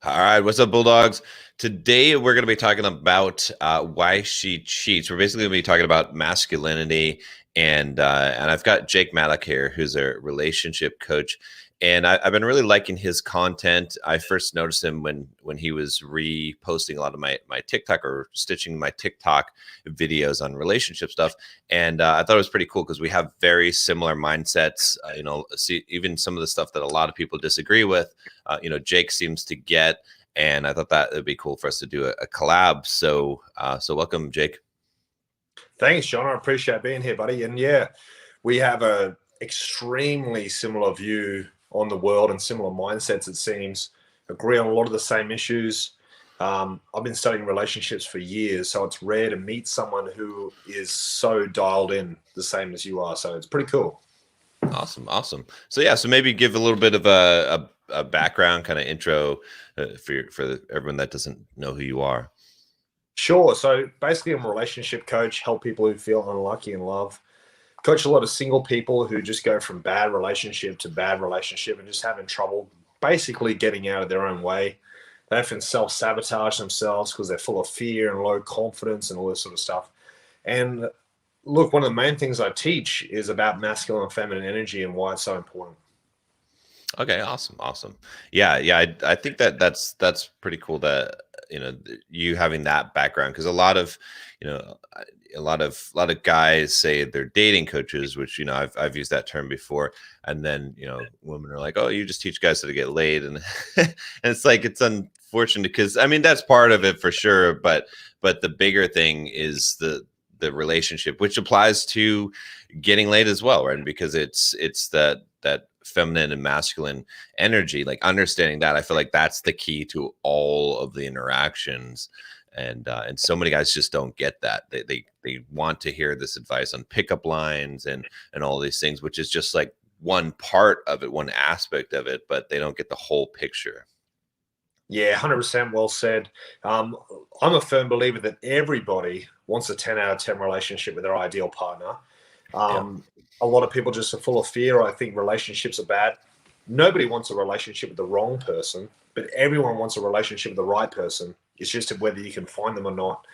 All right, what's up, Bulldogs? Today we're going to be talking about why she cheats. We're basically going to be talking about masculinity, and I've got Jake Maddock here, who's a relationship coach, and I've been really liking his content. I first noticed him when he was reposting a lot of my TikTok or stitching my TikTok videos on relationship stuff, and I thought it was pretty cool because we have very similar mindsets. See, even some of the stuff that a lot of people disagree with. Jake seems to get, and I thought that it'd be cool for us to do a collab. So welcome, Jake. Thanks, John. I appreciate being here, buddy. And yeah, we have a extremely similar view on the world and similar mindsets, it seems. Agree on a lot of the same issues. I've been studying relationships for years, so it's rare to meet someone who is so dialed in the same as you are. So it's pretty cool. Awesome. So maybe give a little bit of a background kind of intro for everyone that doesn't know who you are. Sure. So basically, I'm a relationship coach, help people who feel unlucky in love. Coach a lot of single people who just go from bad relationship to bad relationship and just having trouble basically getting out of their own way. They often self-sabotage themselves because they're full of fear and low confidence and all this sort of stuff. And look, one of the main things I teach is about masculine and feminine energy and why it's so important. Okay, awesome. Yeah. I think that's pretty cool that you having that background, because a lot of guys say they're dating coaches, which I've used that term before, and then women are like, oh, you just teach guys how to get laid, and and it's like, it's unfortunate because I mean that's part of it for sure, but the bigger thing is the relationship, which applies to getting laid as well, right? Because it's that feminine and masculine energy, like understanding that, I feel like that's the key to all of the interactions. And so many guys just don't get that. They want to hear this advice on pickup lines and all these things, which is just like one part of it, one aspect of it, but they don't get the whole picture. Yeah, 100% well said. I'm a firm believer that everybody wants a 10 out of 10 relationship with their ideal partner. A lot of people just are full of fear. I think relationships are bad. Nobody wants a relationship with the wrong person, but everyone wants a relationship with the right person. It's just whether you can find them or not.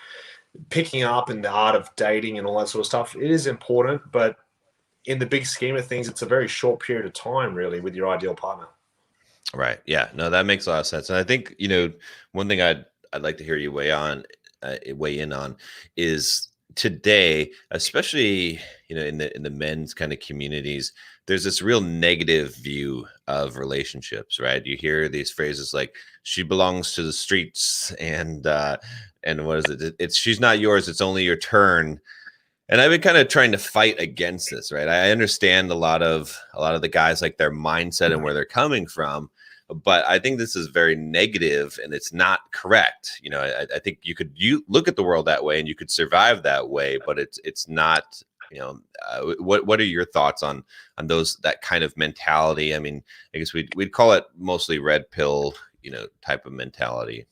Picking up in the art of dating and all that sort of stuff, it is important, but in the big scheme of things, it's a very short period of time, really, with your ideal partner. Right. Yeah. No, that makes a lot of sense. And I think, one thing I'd like to hear you weigh in on is today, especially, in the men's kind of communities, there's this real negative view of relationships, right? You hear these phrases like she belongs to the streets and what is it? It's she's not yours. It's only your turn. And I've been kind of trying to fight against this, right? I understand a lot of the guys, like their mindset and where they're coming from, but I think this is very negative and it's not correct. I think you look at the world that way and you could survive that way, but it's not. What are your thoughts on that kind of mentality? I mean, I guess we'd call it mostly red pill, type of mentality.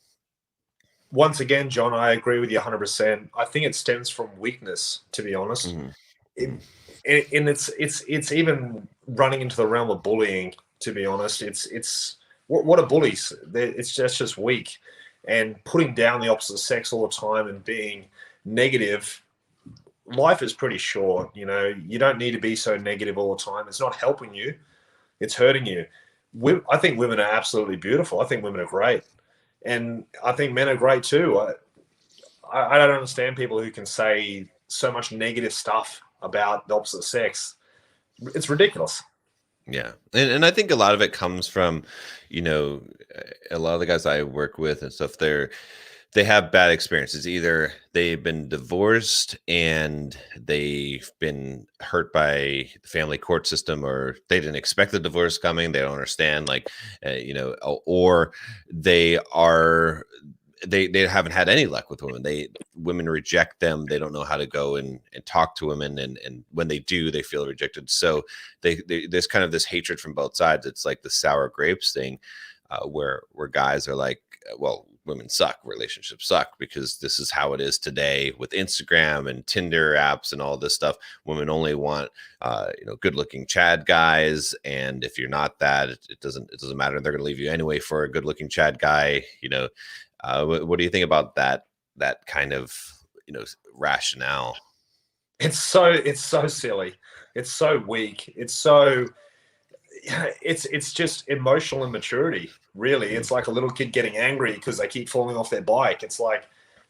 Once again, John, I agree with you 100%. I think it stems from weakness, to be honest. And it's even running into the realm of bullying, to be honest. It's what are bullies? It's just weak, and putting down the opposite sex all the time and being negative. Life is pretty short. You don't need to be so negative all the time. It's not helping you. It's hurting you. I think women are absolutely beautiful. I think women are great. And I think men are great too. I don't understand people who can say so much negative stuff about the opposite sex. It's ridiculous. Yeah. And I think a lot of it comes from, a lot of the guys I work with and stuff, they have bad experiences. Either they've been divorced and they've been hurt by the family court system, or they didn't expect the divorce coming. They don't understand, or they haven't had any luck with women. Women reject them. They don't know how to go and talk to women. And when they do, they feel rejected. So there's kind of this hatred from both sides. It's like the sour grapes thing, where guys are like, well, women suck, relationships suck, because this is how it is today with Instagram and Tinder apps and all this stuff. Women only want good looking Chad guys, and if you're not that, it doesn't matter. They're going to leave you anyway for a good looking Chad guy. What do you think about that kind of rationale? It's so silly. It's so weak. It's just emotional immaturity, really. It's like a little kid getting angry because they keep falling off their bike. It's like,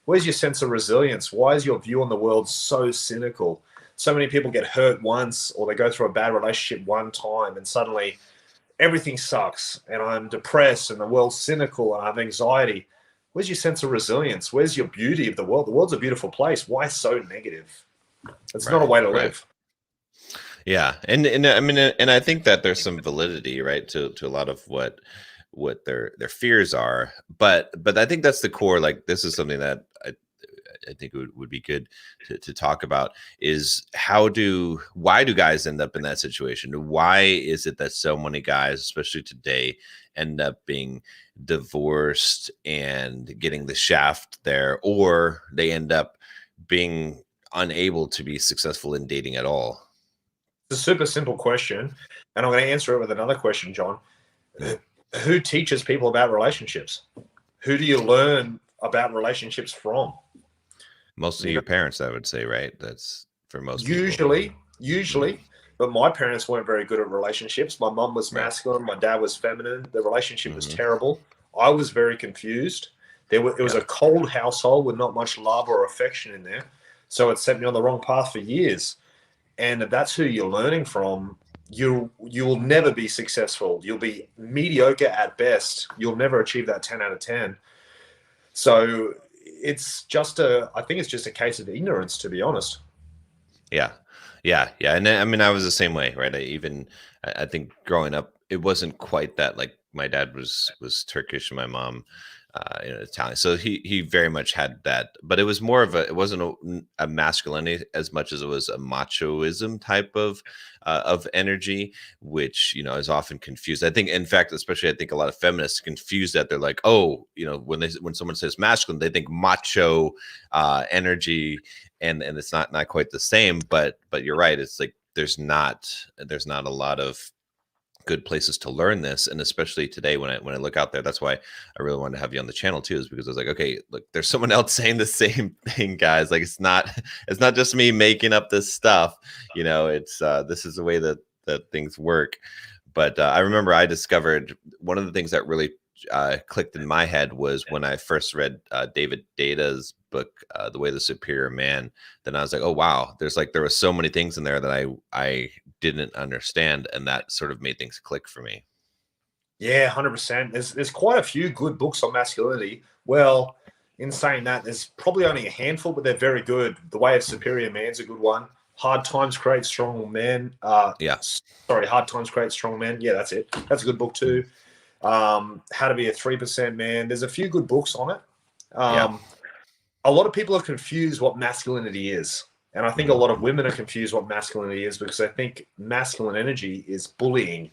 where's your sense of resilience? Why is your view on the world so cynical? So many people get hurt once, or they go through a bad relationship one time, and suddenly everything sucks, and I'm depressed, and the world's cynical, and I have anxiety. Where's your sense of resilience? Where's your beauty of the world? The world's a beautiful place. Why so negative? It's not a way to live. Yeah, and I mean, and I think that there's some validity, right, to a lot of what their fears are, but I think that's the core. Like, this is something that I think would be good to talk about, is why do guys end up in that situation? Why is it that so many guys, especially today, end up being divorced and getting the shaft there, or they end up being unable to be successful in dating at all? It's a super simple question, and I'm going to answer it with another question, John. Who teaches people about relationships? Who do you learn about relationships from? Mostly your parents, I would say, right? That's for most usually but my parents weren't very good at relationships. My mum was masculine, my dad was feminine. The relationship was terrible. I was very confused. It was a cold household with not much love or affection in there, so it set me on the wrong path for years. And if that's who you're learning from, you will never be successful. You'll be mediocre at best. You'll never achieve that 10 out of 10. So I think it's just a case of ignorance, to be honest. Yeah. And I mean, I was the same way, right? I think growing up, it wasn't quite that. Like, my dad was Turkish and my mom Italian, so he very much had that, but it was more of it wasn't a masculinity as much as it was a machoism type of energy, which is often confused. I think, in fact, especially I think a lot of feminists confuse that. They're like, oh, when someone says masculine, they think macho energy, and it's not quite the same. But you're right. It's like there's not a lot of good places to learn this, and especially today when I look out there. That's why I really wanted to have you on the channel too, is because I was like, okay, look, there's someone else saying the same thing, guys. Like, it's not just me making up this stuff. It's this is the way that things work. But I remember I discovered one of the things that really clicked in my head was when I first read David Data's book, The Way of the Superior Man. Then I was like, oh wow, there were so many things in there that I didn't understand, and that sort of made things click for me. Yeah, 100%. There's quite a few good books on masculinity. Well, in saying that, there's probably only a handful, but they're very good. The Way of Superior Man's a good one. Hard Times Create Strong Men. Hard Times Create Strong Men. Yeah, that's it. That's a good book too. How to Be a 3% Man. There's a few good books on it. A lot of people are confused what masculinity is. And I think a lot of women are confused what masculinity is, because they think masculine energy is bullying.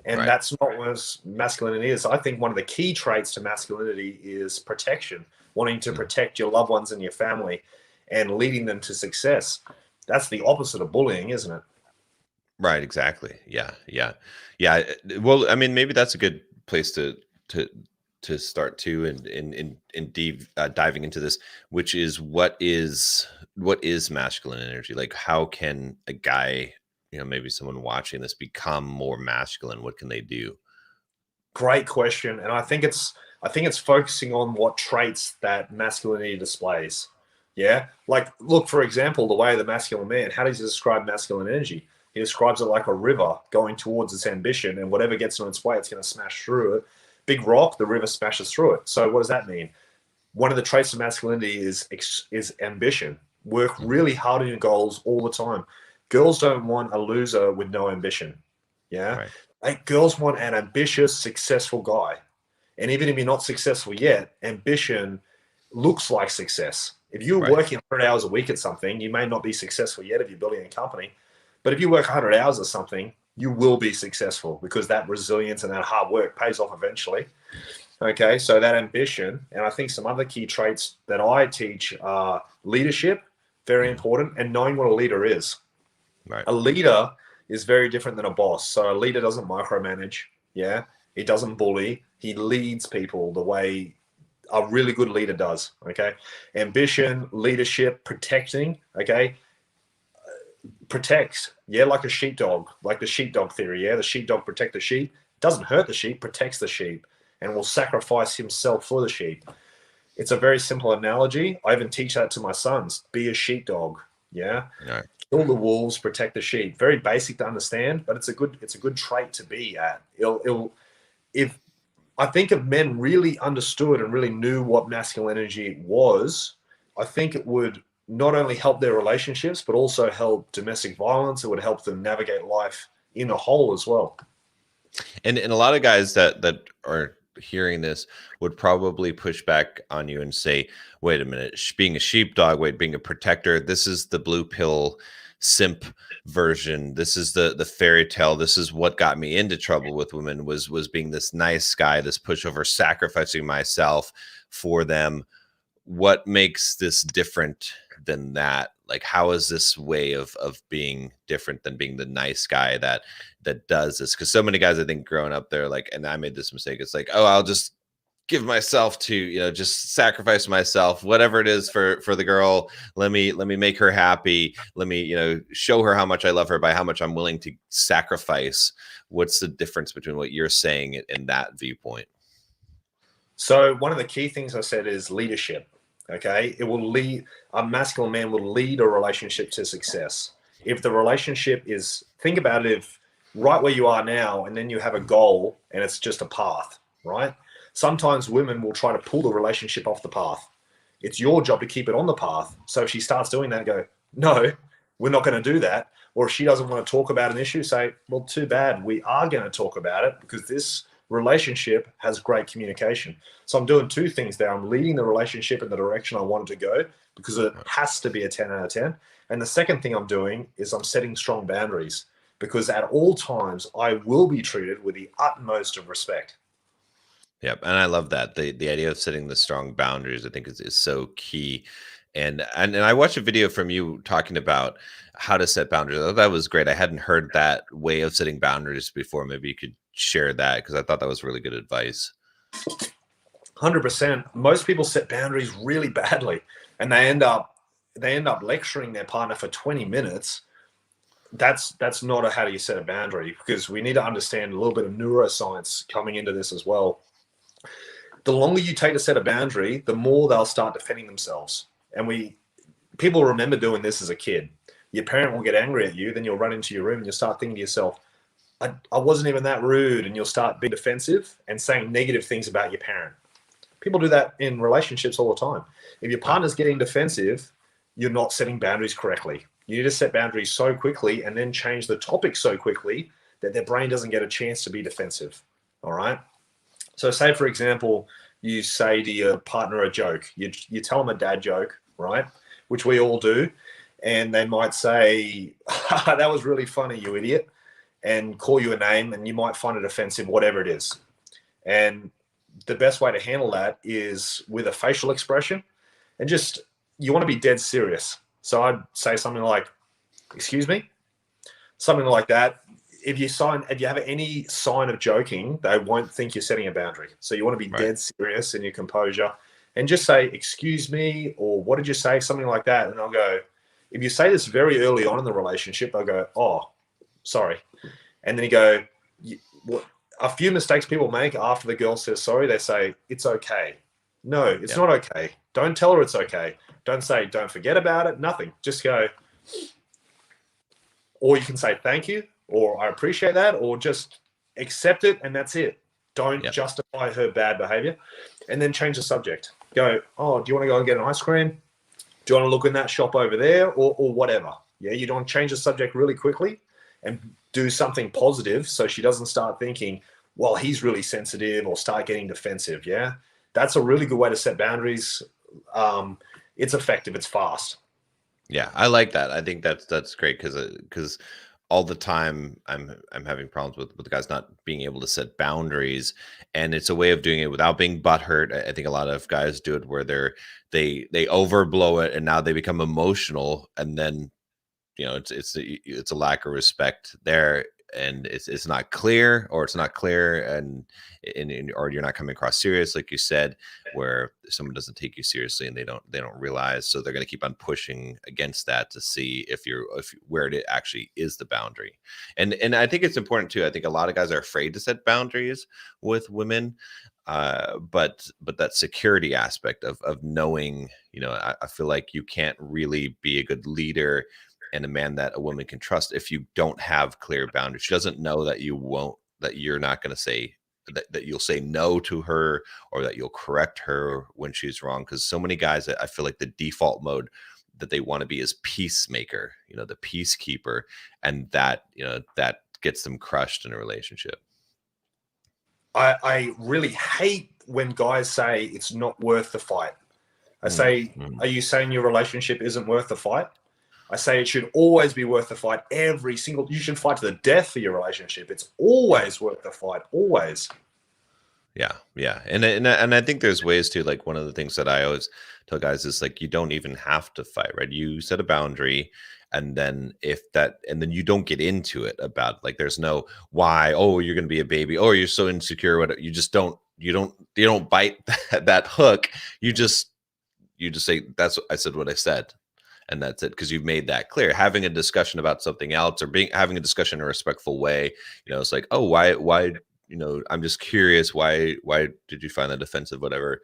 And that's not what masculinity is. I think one of the key traits to masculinity is protection, wanting to protect your loved ones and your family and leading them to success. That's the opposite of bullying, isn't it? Right, exactly. Yeah. Well, I mean, maybe that's a good place to start too, and diving into this, which is what is masculine energy? Like, how can a guy, maybe someone watching this, become more masculine? What can they do? Great question. And I think it's focusing on what traits that masculinity displays. Yeah. Like, look, for example, the Way of the Masculine Man. How does he describe masculine energy? He describes it like a river going towards its ambition, and whatever gets in its way, it's going to smash through it. Big rock, the river smashes through it. So what does that mean? One of the traits of masculinity is ambition. Work really hard on your goals all the time. Girls don't want a loser with no ambition. Yeah. Right. Like, girls want an ambitious, successful guy. And even if you're not successful yet, ambition looks like success. If you're working 100 hours a week at something, you may not be successful yet if you're building a company. But if you work 100 hours at something, you will be successful, because that resilience and that hard work pays off eventually. Okay, so that ambition, and I think some other key traits that I teach are leadership, very important, and knowing what a leader is. Right. A leader is very different than a boss. So a leader doesn't micromanage. Yeah, he doesn't bully. He leads people the way a really good leader does. Okay, ambition, leadership, protecting. Okay, protects. Yeah, like a sheepdog, like the sheepdog theory. Yeah, the sheepdog protect the sheep. Doesn't hurt the sheep, protects the sheep, and will sacrifice himself for the sheep. It's a very simple analogy. I even teach that to my sons. Be a sheepdog. Yeah. Right. Kill the wolves, protect the sheep. Very basic to understand, but it's a good trait to be at. If I think if men really understood and really knew what masculine energy was, I think it would not only help their relationships, but also help domestic violence. It would help them navigate life in a whole as well. And a lot of guys that are hearing this would probably push back on you and say, wait a minute, being a sheepdog, being a protector, this is the blue pill simp version. This is the fairy tale. This is what got me into trouble with women, was being this nice guy, this pushover, sacrificing myself for them. What makes this different than that? Like, how is this way of being different than being the nice guy that does this? Because so many guys, I think, growing up, they're like, and I made this mistake, it's like, oh, I'll just give myself to, just sacrifice myself, whatever it is for the girl. Let me make her happy. Let me, show her how much I love her by how much I'm willing to sacrifice. What's the difference between what you're saying and that viewpoint? So one of the key things I said is leadership. Okay, it will lead. A masculine man will lead a relationship to success. If the relationship is, think about it, if right where you are now, and then you have a goal and it's just a path, right? Sometimes women will try to pull the relationship off the path. It's your job to keep it on the path. So if she starts doing that, go, no, we're not going to do that. Or if she doesn't want to talk about an issue, say, well, too bad. We are going to talk about it because this relationship has great communication. So I'm doing two things there. I'm leading the relationship in the direction I want it to go because it has to be a 10 out of 10. And the second thing I'm doing is I'm setting strong boundaries because at all times I will be treated with the utmost of respect. Yep. And I love that. The idea of setting the strong boundaries, I think, is so key. And I watched a video from you talking about how to set boundaries. I thought that was great. I hadn't heard that way of setting boundaries before. Maybe you could share that, because I thought that was really good advice. 100%. Most people set boundaries really badly, and they end up lecturing their partner for 20 minutes. That's not how do you set a boundary, because we need to understand a little bit of neuroscience coming into this as well. The longer you take to set a boundary, the more they'll start defending themselves. And people remember doing this as a kid. Your parent will get angry at you, then you'll run into your room and you'll start thinking to yourself, I wasn't even that rude, and you'll start being defensive and saying negative things about your parent. People do that in relationships all the time. If your partner's getting defensive, you're not setting boundaries correctly. You need to set boundaries so quickly and then change the topic so quickly that their brain doesn't get a chance to be defensive. All right? So say, for example, you say to your partner a joke. You tell them a dad joke, right? Which we all do. And they might say, that was really funny, you idiot, and call you a name, and you might find it offensive, whatever it is. And the best way to handle that is with a facial expression, and just, you want to be dead serious. So I'd say something like, excuse me, something like that. If you have any sign of joking, they won't think you're setting a boundary. So you want to be dead serious in your composure and just say, excuse me, or what did you say? Something like that. And I'll go, if you say this very early on in the relationship, I'll go, oh, sorry. And then you go, a few mistakes people make after the girl says sorry, they say, it's okay. No, it's not okay. Don't tell her it's okay. Don't say, don't forget about it. Nothing. Just go, or you can say thank you, or I appreciate that, or just accept it, and that's it. Don't justify her bad behavior. And then change the subject. Go, oh, do you want to go and get an ice cream? Do you want to look in that shop over there, or whatever? Yeah, you don't change the subject really quickly and do something positive so she doesn't start thinking, well, he's really sensitive, or start getting defensive. Yeah, that's a really good way to set boundaries. It's effective. It's fast. Yeah, I like that. I think that's great, because all the time I'm having problems with the guys not being able to set boundaries, and it's a way of doing it without being butthurt. I think a lot of guys do it where they overblow it, and now they become emotional, and then it's a lack of respect there, and it's not clear, or it's not clear, or you're not coming across serious, like you said, where someone doesn't take you seriously and they don't realize, so they're going to keep on pushing against that to see if where it actually is the boundary. And I think it's important too. I think a lot of guys are afraid to set boundaries with women, but that security aspect of knowing, I feel like you can't really be a good leader and a man that a woman can trust if you don't have clear boundaries. She doesn't know that you're not going to say that you'll say no to her, or that you'll correct her when she's wrong. Because so many guys, I feel like the default mode that they want to be is peacemaker, the peacekeeper, and that gets them crushed in a relationship. I really hate when guys say it's not worth the fight. I say, are you saying your relationship isn't worth the fight? I say it should always be worth the fight. You should fight to the death for your relationship. It's always worth the fight, always. Yeah. And I think there's ways to, like, one of the things that I always tell guys is, like, you don't even have to fight, right? You set a boundary, and then and then you don't get into it about, like, there's no why, oh, you're going to be a baby, oh, you're so insecure, whatever. You don't bite that hook. You just say, I said what I said. And that's it, because you've made that clear. Having a discussion about something else, or having a discussion in a respectful way, it's like, oh, why, I'm just curious, why did you find that offensive, whatever.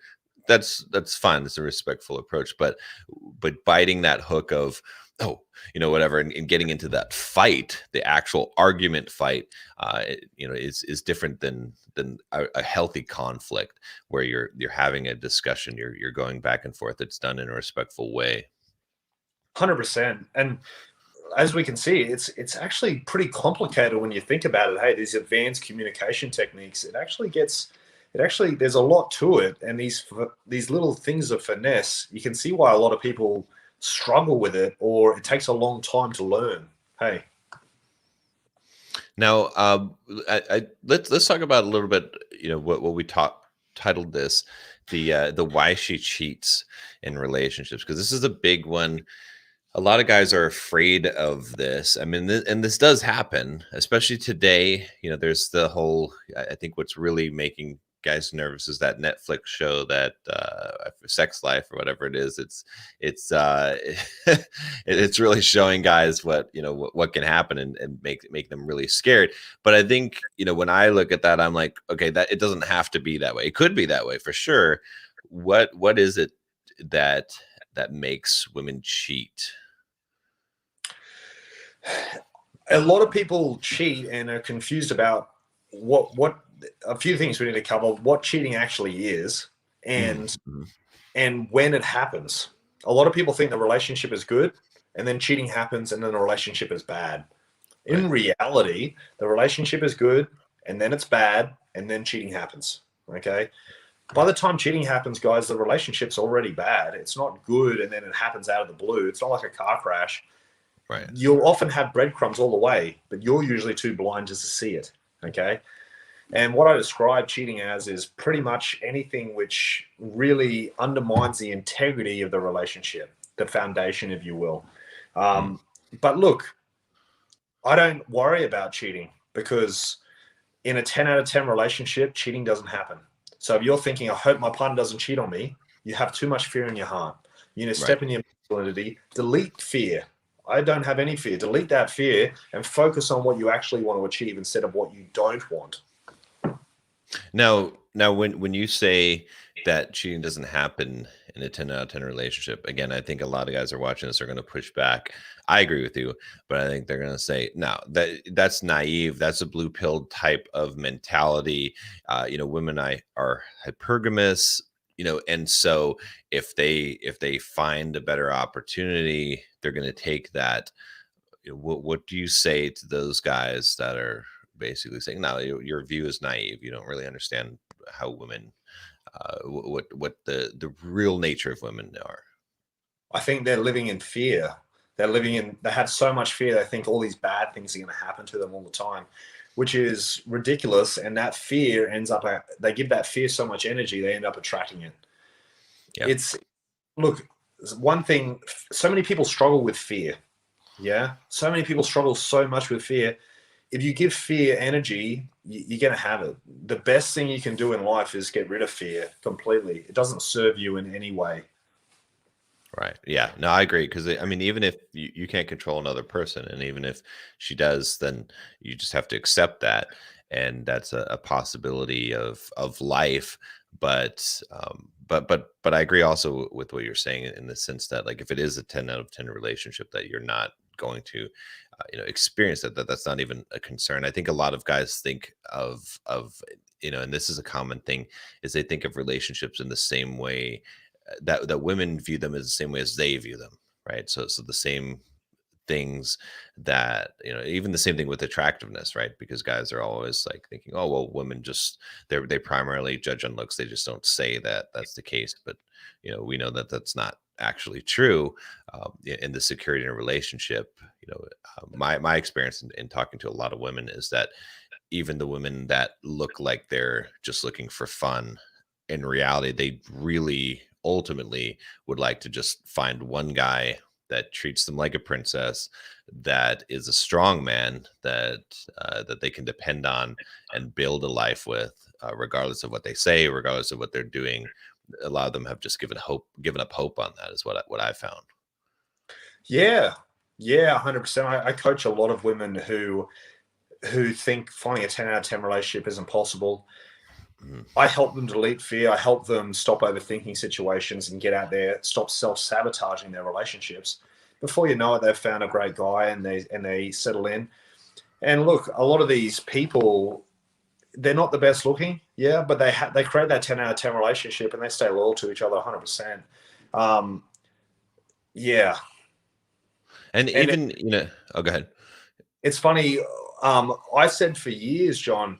That's fine. It's a respectful approach, but biting that hook of, oh, whatever, and getting into that fight, the actual argument fight, is different than a healthy conflict where you're having a discussion, you're going back and forth. It's done in a respectful way. 100%. And as we can see, it's actually pretty complicated when you think about it. Hey, these advanced communication techniques, there's a lot to it. And these little things of finesse, you can see why a lot of people struggle with it, or it takes a long time to learn. Hey. Now, let's talk about a little bit, what we titled this, the why she cheats in relationships, because this is a big one. A lot of guys are afraid of this. I mean, and this does happen, especially today. There's the whole, I think what's really making guys nervous is that Netflix show, that Sex Life, or whatever it is. It's it's really showing guys what can happen, and make them really scared. But I think, when I look at that, I'm like, okay, that it doesn't have to be that way. It could be that way for sure. What is it that makes women cheat? A lot of people cheat and are confused about what a few things we need to cover: what cheating actually is, and when it happens. A lot of people think the relationship is good, and then cheating happens, and then the relationship is bad. In reality, the relationship is good, and then it's bad, and then cheating happens. Okay. By the time cheating happens, guys, the relationship's already bad. It's not good, and then it happens out of the blue. It's not like a car crash. Right. You'll often have breadcrumbs all the way, but you're usually too blind just to see it. Okay. And what I describe cheating as is pretty much anything which really undermines the integrity of the relationship, the foundation, if you will. But look, I don't worry about cheating, because in a 10 out of 10 relationship, cheating doesn't happen. So if you're thinking, I hope my partner doesn't cheat on me, you have too much fear in your heart. Step in your masculinity, delete fear. I don't have any fear. Delete that fear and focus on what you actually want to achieve instead of what you don't want. Now, when you say that cheating doesn't happen in a 10 out of 10 relationship, again, I think a lot of guys are watching this are going to push back. I agree with you, but I think they're going to say, no, that's naive. That's a blue pill type of mentality. Women are hypergamous, and so if they find a better opportunity, they're going to take that. What do you say to those guys that are basically saying, no, your view is naive, you don't really understand how women, what the real nature of women are? I think they're living in fear. they have so much fear. They think all these bad things are going to happen to them all the time, which is ridiculous. And that fear ends up, they give that fear so much energy, they end up attracting it. Yeah. Look, one thing, so many people struggle with fear. Yeah. So many people struggle so much with fear. If you give fear energy, you're going to have it. The best thing you can do in life is get rid of fear completely. It doesn't serve you in any way. Right. Yeah. No, I agree. Because I mean, even if you can't control another person, and even if she does, then you just have to accept that, and that's a possibility of life. But I agree also with what you're saying in the sense that, like, if it is a 10 out of 10 relationship, that you're not going to experience that's not even a concern. I think a lot of guys think of and this is a common thing, is they think of relationships in the same way that women view them, as the same way as they view them, right? So the same things that, even the same thing with attractiveness, right? Because guys are always like thinking, oh well, women just they primarily judge on looks. They just don't say that that's the case, but we know that that's not actually true. In the security in a relationship, my experience in talking to a lot of women is that even the women that look like they're just looking for fun, in reality they really ultimately would like to just find one guy that treats them like a princess, that is a strong man, that they can depend on and build a life with, regardless of what they say, regardless of what they're doing. A lot of them have just given up hope on that, is what I found. Yeah. Yeah, 100%. I coach a lot of women who think finding a 10 out of 10 relationship is impossible. I help them delete fear. I help them stop overthinking situations and get out there, stop self-sabotaging their relationships. Before you know it, they've found a great guy and they settle in. And look, a lot of these people, they're not the best looking, yeah, but they create that 10 out of 10 relationship and they stay loyal to each other 100%. Yeah. And even, oh, go ahead. It's funny. I said for years, John,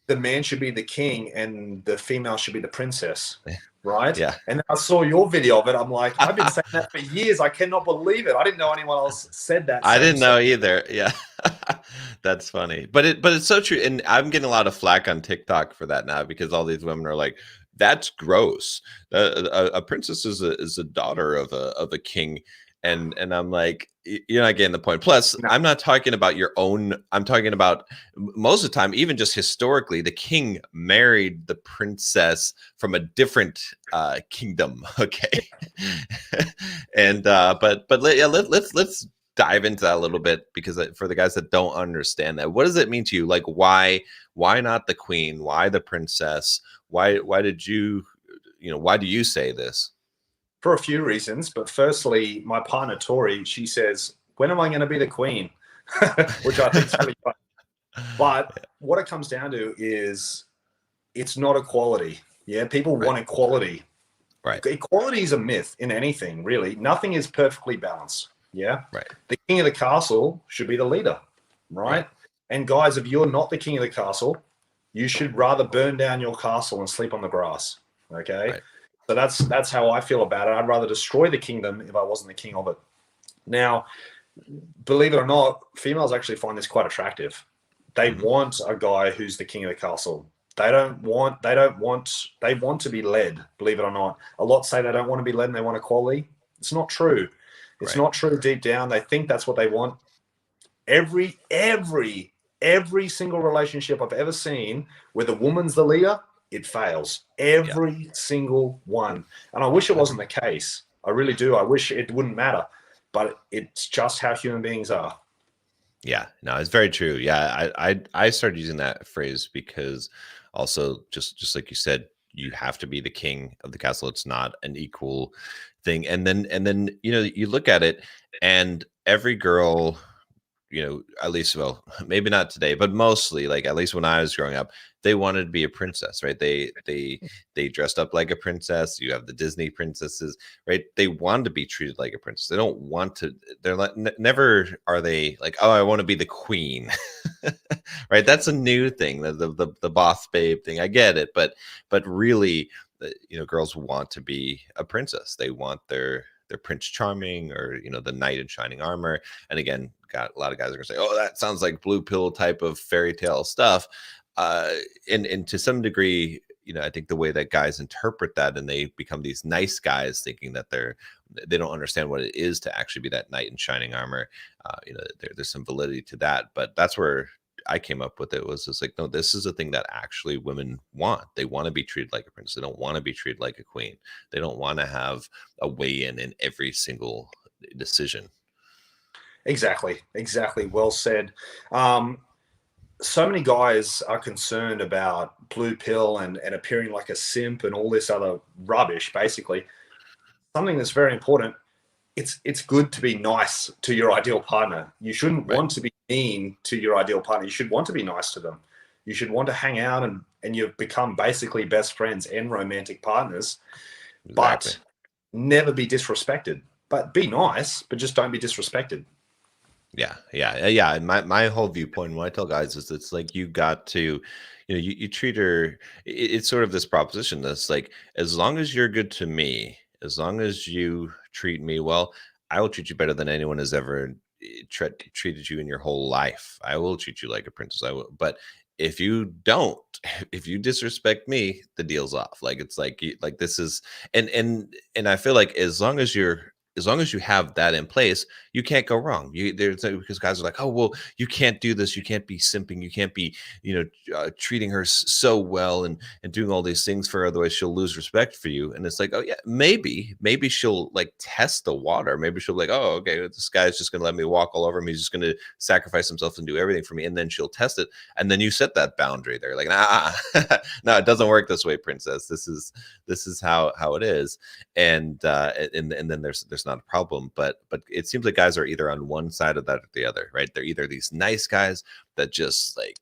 the man should be the king and the female should be the princess, right? Yeah. And I saw your video of it. I'm like, I've been saying that for years. I cannot believe it. I didn't know anyone else said that. I didn't know either. Yeah. That's funny. But it's so true. And I'm getting a lot of flack on TikTok for that now, because all these women are like, that's gross. A princess is a daughter of a king. And I'm like, you're not getting the point. Plus, no. I'm not talking about your own. I'm talking about, most of the time, even just historically, the king married the princess from a different kingdom. Okay. And but let's dive into that a little bit, because for the guys that don't understand that, what does it mean to you? Like, why not the queen? Why the princess? Why did you why do you say this? For a few reasons, but firstly, my partner Tori, she says, when am I going to be the queen? Which I think is really fun. But what it comes down to is, it's not equality. Yeah, people want equality. Right. Equality is a myth in anything, really. Nothing is perfectly balanced. Yeah. Right. The king of the castle should be the leader, right? And guys, if you're not the king of the castle, you should rather burn down your castle and sleep on the grass. Okay. Right. So that's how I feel about it. I'd rather destroy the kingdom if I wasn't the king of it. Now, believe it or not, females actually find this quite attractive. They want a guy who's the king of the castle. They want to be led, believe it or not. A lot say they don't want to be led and they want equality. It's not true. It's not true deep down. They think that's what they want. Every single relationship I've ever seen where the woman's the leader, it fails. Every single one. And I wish it wasn't the case. I really do. I wish it wouldn't matter. But it's just how human beings are. Yeah, no, it's very true. Yeah, I started using that phrase because also, just like you said, you have to be the king of the castle. It's not an equal thing. And then you look at it, and every girl, at least, well, maybe not today, but mostly, like, at least when I was growing up, they wanted to be a princess, right? They dressed up like a princess. You have the Disney princesses, right? They want to be treated like a princess. They don't want to. They're like, never are they like, oh, I want to be the queen, right? That's a new thing, the boss babe thing. I get it, but really, girls want to be a princess. They want their they're Prince Charming, or the knight in shining armor. And again, got a lot of guys are gonna say, oh, that sounds like blue pill type of fairy tale stuff. And to some degree, I think the way that guys interpret that, and they become these nice guys thinking that they don't understand what it is to actually be that knight in shining armor. There's some validity to that, but that's where I came up with it, was just like, no, this is a thing that actually women want. They want to be treated like a princess. They don't want to be treated like a queen. They don't want to have a weigh in every single decision. Exactly. Well said. So many guys are concerned about blue pill and appearing like a simp and all this other rubbish. Basically, something that's very important. It's good to be nice to your ideal partner. You shouldn't want to be mean to your ideal partner. You should want to be nice to them. You should want to hang out and you've become basically best friends and romantic partners. Exactly. But never be disrespected. But be nice, but just don't be disrespected. Yeah. And my whole viewpoint when I tell guys is, it's like, you got to, you treat her. It's sort of this proposition that's like, as long as you're good to me, as long as you treat me well, I will treat you better than anyone has ever treated you in your whole life. I will treat you like a princess. I will. But if you don't, if you disrespect me, the deal's off. Like, it's like, this is, and I feel like as long as you have that in place, you can't go wrong. Because guys are like, oh, well, you can't do this. You can't be simping. You can't be, treating her so well and doing all these things for her. Otherwise she'll lose respect for you. And it's like, oh yeah, maybe she'll like test the water. Maybe she'll be like, oh, okay, this guy's just going to let me walk all over him. He's just going to sacrifice himself and do everything for me. And then she'll test it. And then you set that boundary there. Like, nah, no, it doesn't work this way, princess. This is how it is. And then there's not a problem. But it seems like guys are either on one side of that or the other, right? They're either these nice guys that just like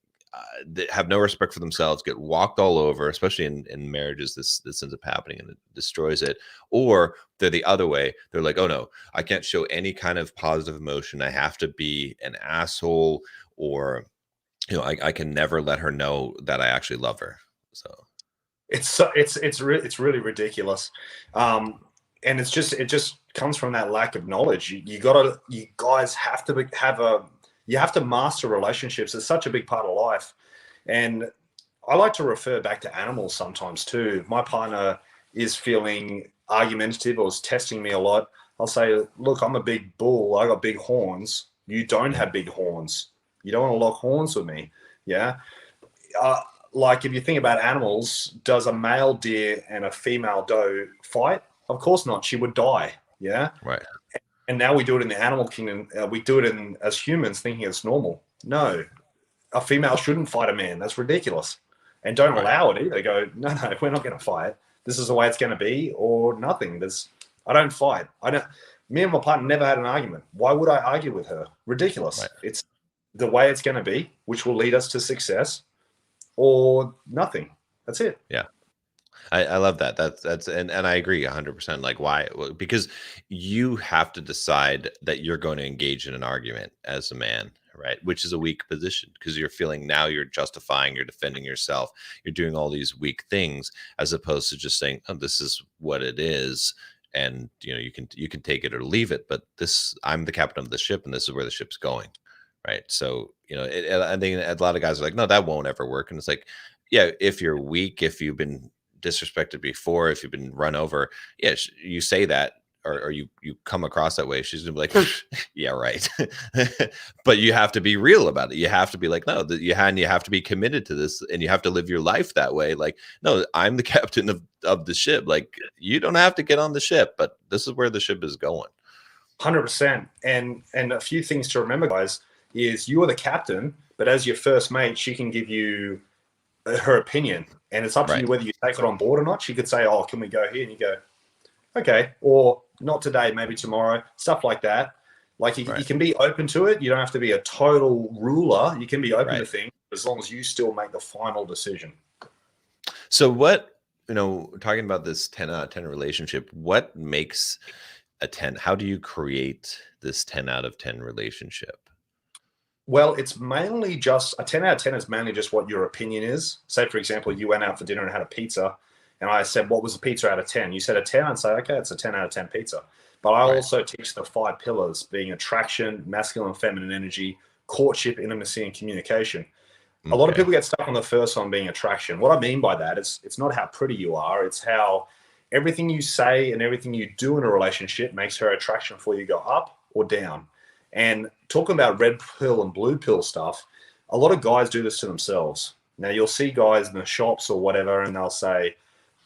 they have no respect for themselves, get walked all over, especially in marriages. This ends up happening and it destroys it. Or they're the other way. They're like, oh no, I can't show any kind of positive emotion. I have to be an asshole, or I can never let her know that I actually love her. So it's really ridiculous. And it just comes from that lack of knowledge. You guys have to you have to master relationships. It's such a big part of life. And I like to refer back to animals sometimes too. If my partner is feeling argumentative or is testing me a lot, I'll say, look, I'm a big bull. I got big horns. You don't have big horns. You don't want to lock horns with me. Yeah. Like if you think about animals, does a male deer and a female doe fight? Of course not. She would die. Yeah. Right. And now we do it in the animal kingdom. We do it as humans, thinking it's normal. No, a female shouldn't fight a man. That's ridiculous. And don't allow it either. Go, no, we're not going to fight. This is the way it's going to be, or nothing. I don't fight. Me and my partner never had an argument. Why would I argue with her? Ridiculous. Right. It's the way it's going to be, which will lead us to success, or nothing. That's it. Yeah. I love that. That's and I agree 100%. Like, why? Well, because you have to decide that you're going to engage in an argument as a man, right? Which is a weak position, because you're feeling now you're justifying, you're defending yourself, you're doing all these weak things, as opposed to just saying, oh, this is what it is. And you can take it or leave it, but I'm the captain of the ship, and this is where the ship's going, right? So I think a lot of guys are like, no, that won't ever work. And it's like, yeah, if you're weak, if you've been disrespected before, if you've been run over, yeah, you say that, or you come across that way, she's gonna be like, yeah, right. But you have to be real about it. You have to be like, no, you have to be committed to this, and you have to live your life that way. Like, no, I'm the captain of the ship. Like, you don't have to get on the ship, but this is where the ship is going. 100%. And a few things to remember, guys, is you are the captain, but as your first mate, she can give you her opinion, and it's up to you whether you take it on board or not. She could say, oh, can we go here? And you go, okay, or not today, maybe tomorrow, stuff like that. Like you can be open to it. You don't have to be a total ruler. You can be open to things as long as you still make the final decision. So what, talking about this 10 out of 10 relationship, what makes a 10? How do you create this 10 out of 10 relationship? Well, it's mainly just a 10 out of 10 is mainly just what your opinion is. Say, for example, you went out for dinner and had a pizza, and I said, what was the pizza out of 10? You said a 10. I'd say, okay, it's a 10 out of 10 pizza. But I also teach the 5 pillars, being attraction, masculine and feminine energy, courtship, intimacy, and communication. A lot of people get stuck on the first one, being attraction. What I mean by that is it's not how pretty you are. It's how everything you say and everything you do in a relationship makes her attraction for you go up or down. And talking about red pill and blue pill stuff, a lot of guys do this to themselves. Now, you'll see guys in the shops or whatever, and they'll say,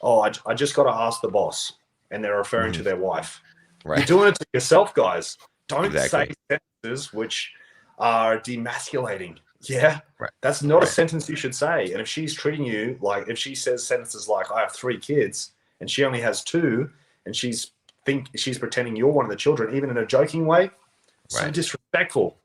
oh, I just got to ask the boss. And they're referring to their wife. You're doing it to yourself, guys. Don't say sentences which are demasculating. Yeah, that's not a sentence you should say. And if she's treating you like, if she says sentences like, I have 3 kids and she only has 2, and she's pretending you're one of the children, even in a joking way, so disrespectful.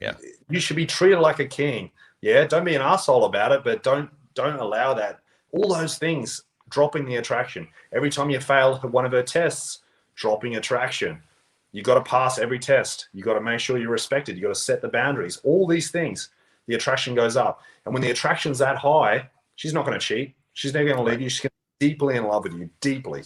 Yeah, you should be treated like a king. Yeah, don't be an asshole about it, but don't allow that. All those things, dropping the attraction. Every time you fail one of her tests, dropping attraction. You got to pass every test. You got to make sure you're respected. You got to set the boundaries. All these things, the attraction goes up. And when the attraction's that high, she's not going to cheat. She's never going to leave you. She's going to be deeply in love with you, deeply.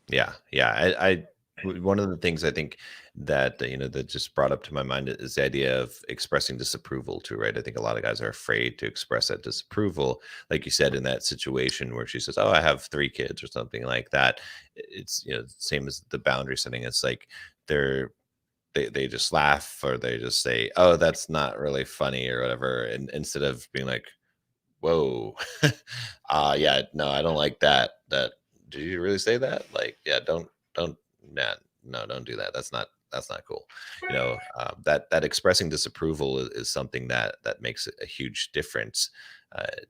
Yeah, yeah. One of the things I think that that just brought up to my mind is the idea of expressing disapproval too, right? I think a lot of guys are afraid to express that disapproval, like you said, in that situation where she says, "Oh, I have 3 kids" or something like that. It's same as the boundary setting. It's like they just laugh, or they just say, "Oh, that's not really funny" or whatever, and instead of being like, "Whoa, yeah, no, I don't like that. Did you really say that? Like, yeah, don't, nah, no, don't do that. That's not cool." That expressing disapproval is something that makes a huge difference.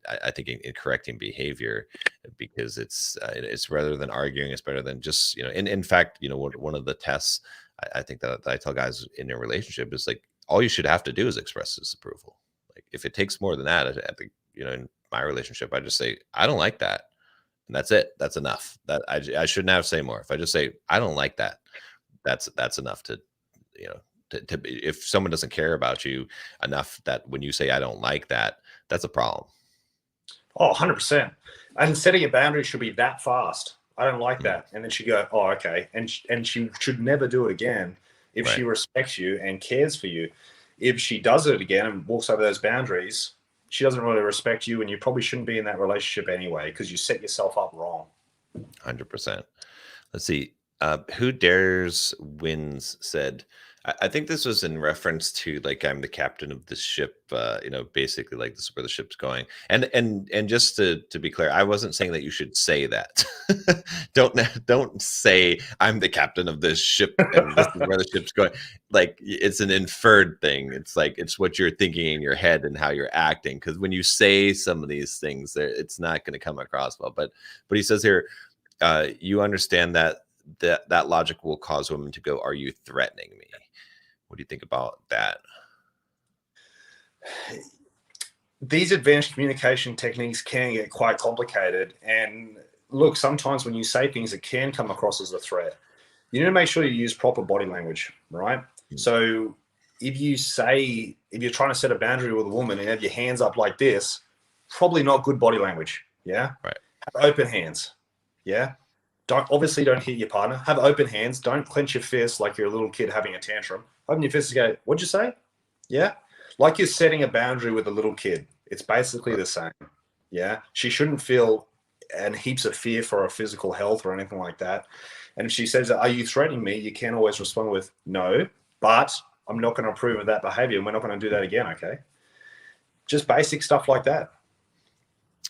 I think in correcting behavior, because it's rather than arguing, it's better than just in fact, one of the tests I think that I tell guys in a relationship is like, all you should have to do is express disapproval. Like, if it takes more than that, I think in my relationship, I just say, I don't like that. And that's it. That's enough. That I shouldn't have to say more. If I just say, I don't like that, that's enough to if someone doesn't care about you enough, that when you say, I don't like that, that's a problem. Oh, 100%. And setting a boundary should be that fast. I don't like that. And then she go, oh, okay. And she should never do it again if she respects you and cares for you. If she does it again and walks over those boundaries, she doesn't really respect you, and you probably shouldn't be in that relationship anyway, because you set yourself up wrong. 100%. Let's see. Who Dares Wins said, I think this was in reference to, like, I'm the captain of the ship, basically, like, this is where the ship's going. And just to be clear, I wasn't saying that you should say that. Don't say, I'm the captain of this ship and this is where the ship's going. Like, it's an inferred thing. It's like, it's what you're thinking in your head and how you're acting. Because when you say some of these things, it's not going to come across well. But he says here, you understand that logic will cause women to go, are you threatening me? What do you think about that? These advanced communication techniques can get quite complicated. And look, sometimes when you say things, it can come across as a threat. You need to make sure you use proper body language, right? Mm-hmm. So if you're trying to set a boundary with a woman and have your hands up like this, probably not good body language. Yeah. Right. Have open hands. Yeah. Don't hit your partner. Have open hands. Don't clench your fist like you're a little kid having a tantrum. Open your fist and go, what'd you say? Yeah. Like you're setting a boundary with a little kid. It's basically the same. Yeah. She shouldn't feel and heaps of fear for her physical health or anything like that. And if she says, are you threatening me? You can always respond with, no, but I'm not going to approve of that behavior, and we're not going to do that again. Okay. Just basic stuff like that.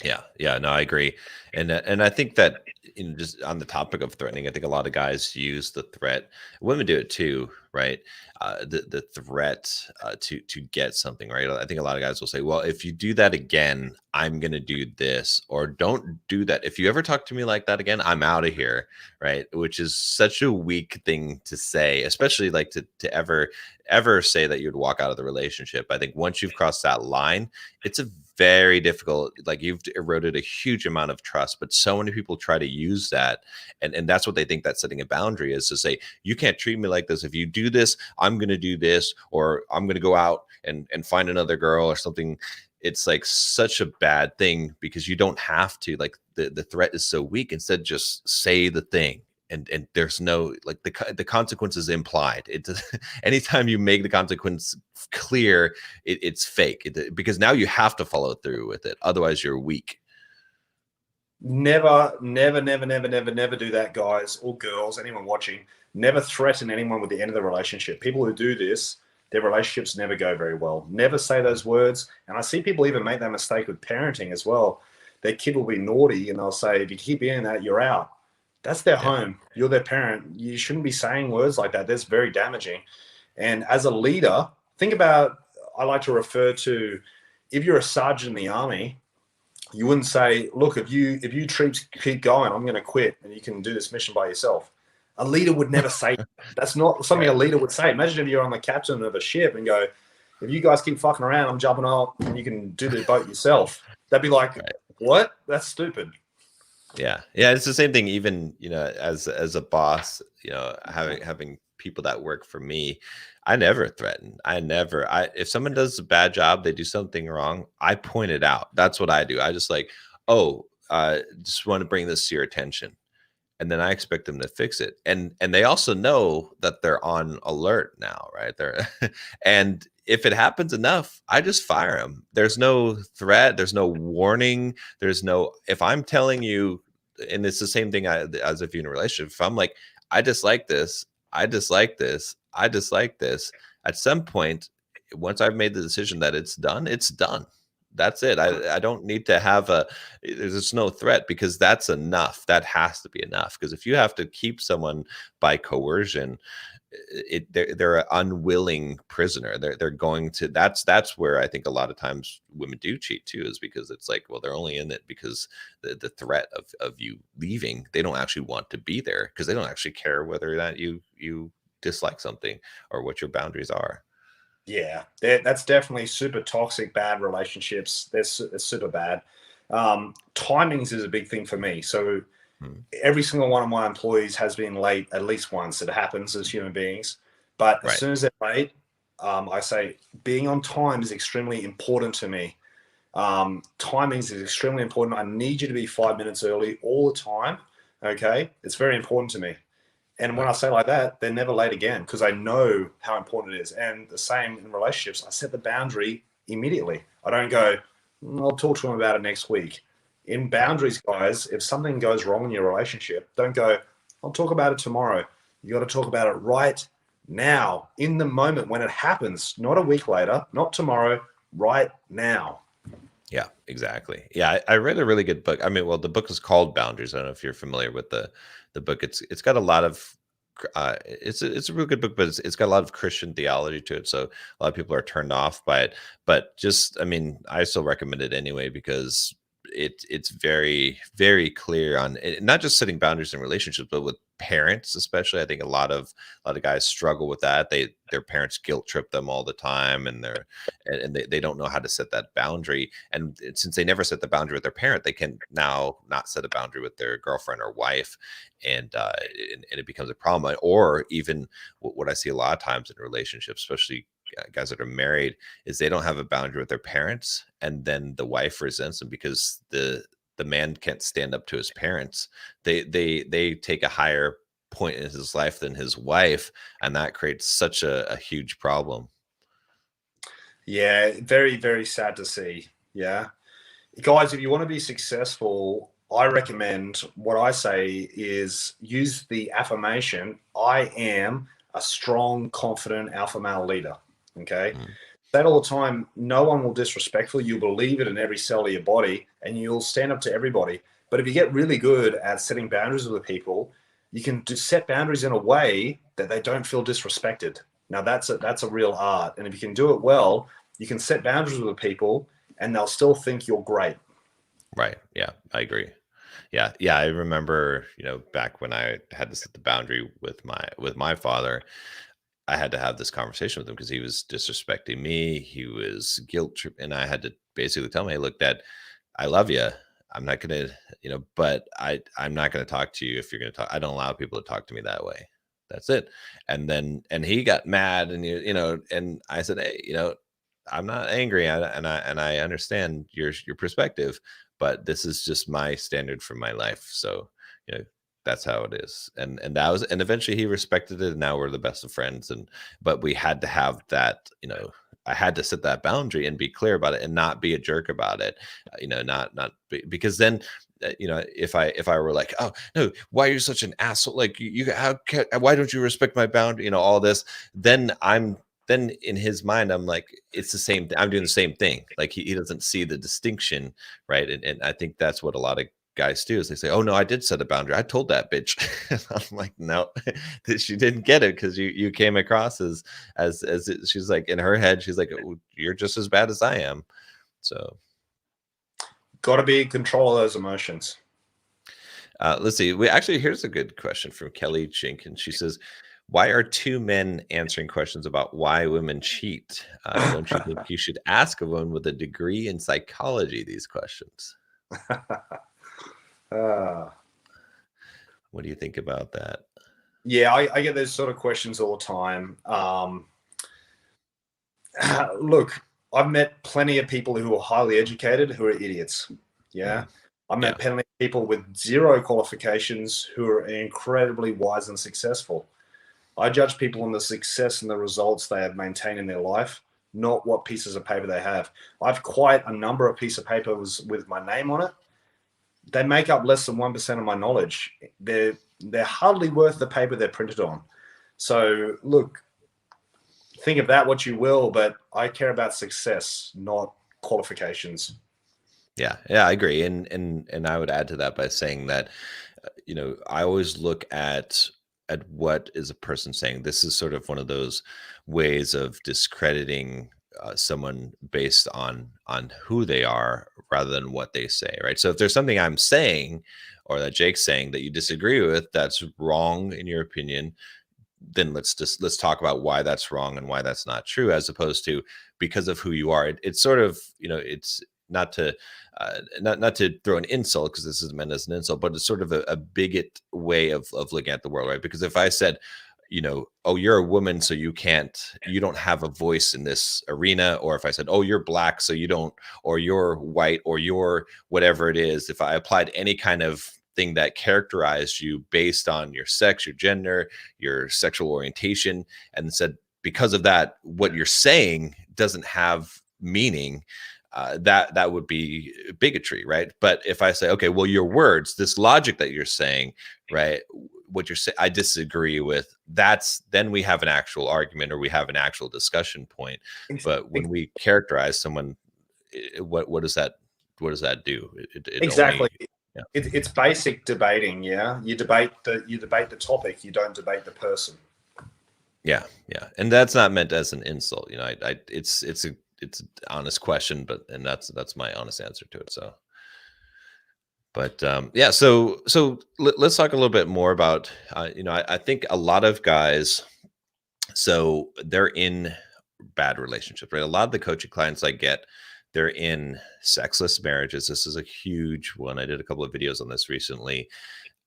Yeah, no, I agree. And I think that just on the topic of threatening, I think a lot of guys use the threat. Women do it too, right? The threat to get something, right? I think a lot of guys will say, well, if you do that again, I'm going to do this, or don't do that. If you ever talk to me like that again, I'm out of here, right? Which is such a weak thing to say, especially like to ever say that you'd walk out of the relationship. I think once you've crossed that line, it's a very difficult, like, you've eroded a huge amount of trust. But so many people try to use that, and that's what they think that setting a boundary is, to say, you can't treat me like this. If you do this, I'm going to do this, or I'm going to go out and find another girl or something. it's like such a bad thing because you don't have to, like, the threat is so weak. Instead, just say the thing. And there's no, like, the consequence is implied. It anytime you make the consequence clear, it's fake, because now you have to follow through with it. Otherwise, you're weak. Never, never, never, never, never, never do that, guys or girls, anyone watching. Never threaten anyone with the end of the relationship. People who do this, their relationships never go very well. Never say those words. And I see people even make that mistake with parenting as well. Their kid will be naughty and they'll say, if you keep doing that, you're out. That's their home. You're their parent. You shouldn't be saying words like that. That's very damaging. And as a leader, think about, I like to refer to, if you're a sergeant in the army, you wouldn't say, look, if you troops keep going, I'm going to quit and you can do this mission by yourself. A leader would never say that. That's not something a leader would say. Imagine if you're on the captain of a ship and go, if you guys keep fucking around, I'm jumping off and you can do the boat yourself. That'd be like, what? That's stupid. Yeah. It's the same thing. Even, as a boss, having people that work for me, I never threaten. If someone does a bad job, they do something wrong, I point it out. That's what I do. I just like, just want to bring this to your attention. And then I expect them to fix it. And they also know that they're on alert now, right? And if it happens enough, I just fire them. There's no threat. There's no warning. If I'm telling you, and it's the same thing as if you're in a relationship, if I'm like, I dislike this, I dislike this, I dislike this, at some point, once I've made the decision that it's done, it's done. That's it. I don't need to have there's no threat, because that's enough. That has to be enough. Because if you have to keep someone by coercion, they're an unwilling prisoner. They're going to, that's where I think a lot of times women do cheat too, is because it's like, well, they're only in it because the threat of you leaving, they don't actually want to be there, because they don't actually care whether or not you dislike something or what your boundaries are. Yeah, that's definitely super toxic, bad relationships. They're super bad. Timings is a big thing for me. So every single one of my employees has been late at least once. It happens as human beings. But as soon as they're late, I say being on time is extremely important to me. Timings is extremely important. I need you to be 5 minutes early all the time. Okay? It's very important to me. And when I say like that, they're never late again, because I know how important it is. And the same in relationships. I set the boundary immediately. I don't go, I'll talk to them about it next week. In boundaries, guys, if something goes wrong in your relationship, don't go, I'll talk about it tomorrow. You got to talk about it right now, in the moment when it happens, not a week later, not tomorrow, right now. Yeah, exactly. Yeah, I read a really good book. I mean, well, the book is called Boundaries. I don't know if you're familiar with the book. It's got a lot of it's a real good book, but it's got a lot of Christian theology to it. So a lot of people are turned off by it. But just, I mean, I still recommend it anyway, because it's very, very clear on not just setting boundaries in relationships, but with parents especially. I think a lot of guys struggle with that. Their parents guilt trip them all the time, and they don't know how to set that boundary. And since they never set the boundary with their parent, they can now not set a boundary with their girlfriend or wife, and it becomes a problem. Or even what I see a lot of times in relationships, especially guys that are married, is they don't have a boundary with their parents, and then the wife resents them because the man can't stand up to his parents. They take a higher point in his life than his wife, and that creates such a huge problem. Yeah, very, very sad to see. Yeah, guys, if you want to be successful, I recommend, what I say is, use the affirmation, I am a strong, confident alpha male leader. Okay. That all the time. No one will disrespectful. You'll believe it in every cell of your body, and you'll stand up to everybody. But if you get really good at setting boundaries with people, you can just set boundaries in a way that they don't feel disrespected. Now that's a real art. And if you can do it well, you can set boundaries with people and they'll still think you're great. Right. Yeah, I agree. Yeah. I remember, back when I had to set the boundary with my father, I had to have this conversation with him because he was disrespecting me. He was guilt trip, and I had to basically tell him, "Hey, look, Dad, I love you. I'm not gonna, but I'm not gonna talk to you if you're gonna talk. I don't allow people to talk to me that way. That's it." And he got mad, and and I said, "Hey, I'm not angry, and I understand your perspective, but this is just my standard for my life. So, you know, that's how it is. And that was, and eventually he respected it, and now we're the best of friends. And but we had to have that, I had to set that boundary and be clear about it and not be a jerk about it. Because then if I were like, oh no, why are you such an asshole, like why don't you respect my boundary, all this, then then in his mind, I'm like, it's the same I'm doing the same thing. Like he doesn't see the distinction, right? And I think that's what a lot of guys do is they say, oh no, I did set a boundary. I told that bitch. I'm like, no, she didn't get it because you came across she's like, in her head, she's like, oh, you're just as bad as I am. So got to be in control of those emotions. Let's see. Here's a good question from Kelly Chink, and she says, "Why are two men answering questions about why women cheat? Don't you think you should ask a woman with a degree in psychology these questions?" What do you think about that? Yeah, I get those sort of questions all the time. Look, I've met plenty of people who are highly educated who are idiots. Yeah. I've met plenty of people with zero qualifications who are incredibly wise and successful. I judge people on the success and the results they have maintained in their life, not what pieces of paper they have. I've quite a number of pieces of paper with my name on it. They make up less than 1% of my knowledge. They're hardly worth the paper they're printed on. So look, think of that what you will, but I care about success, not qualifications. Yeah, I agree, and I would add to that by saying that, I always look at what is a person saying. This is sort of one of those ways of discrediting someone based on who they are rather than what they say, right? So if there's something I'm saying or that Jake's saying that you disagree with, that's wrong in your opinion, then let's talk about why that's wrong and why that's not true, as opposed to because of who you are. It's sort of, it's not to not to throw an insult, because this is meant as an insult, but it's sort of a bigot way of looking at the world, right? Because if I said, oh, you're a woman, so you don't have a voice in this arena, or if I said, oh, you're black, so you don't, or you're white, or you're whatever it is, if I applied any kind of thing that characterized you based on your sex, your gender, your sexual orientation, and said, because of that, what you're saying doesn't have meaning, that would be bigotry, right? But if I say, okay, well, your words, this logic that you're saying, right, what you're saying, I disagree with, then we have an actual argument, or we have an actual discussion point. But when we characterize someone, what does that do? It Exactly. only, yeah. It's basic debating. Yeah, you debate the topic. You don't debate the person. Yeah, and that's not meant as an insult. It's an honest question, and that's my honest answer to it. So, but yeah, so let's talk a little bit more about I think a lot of guys, so they're in bad relationships, right? A lot of the coaching clients I get, they're in sexless marriages. This is a huge one. I did a couple of videos on this recently.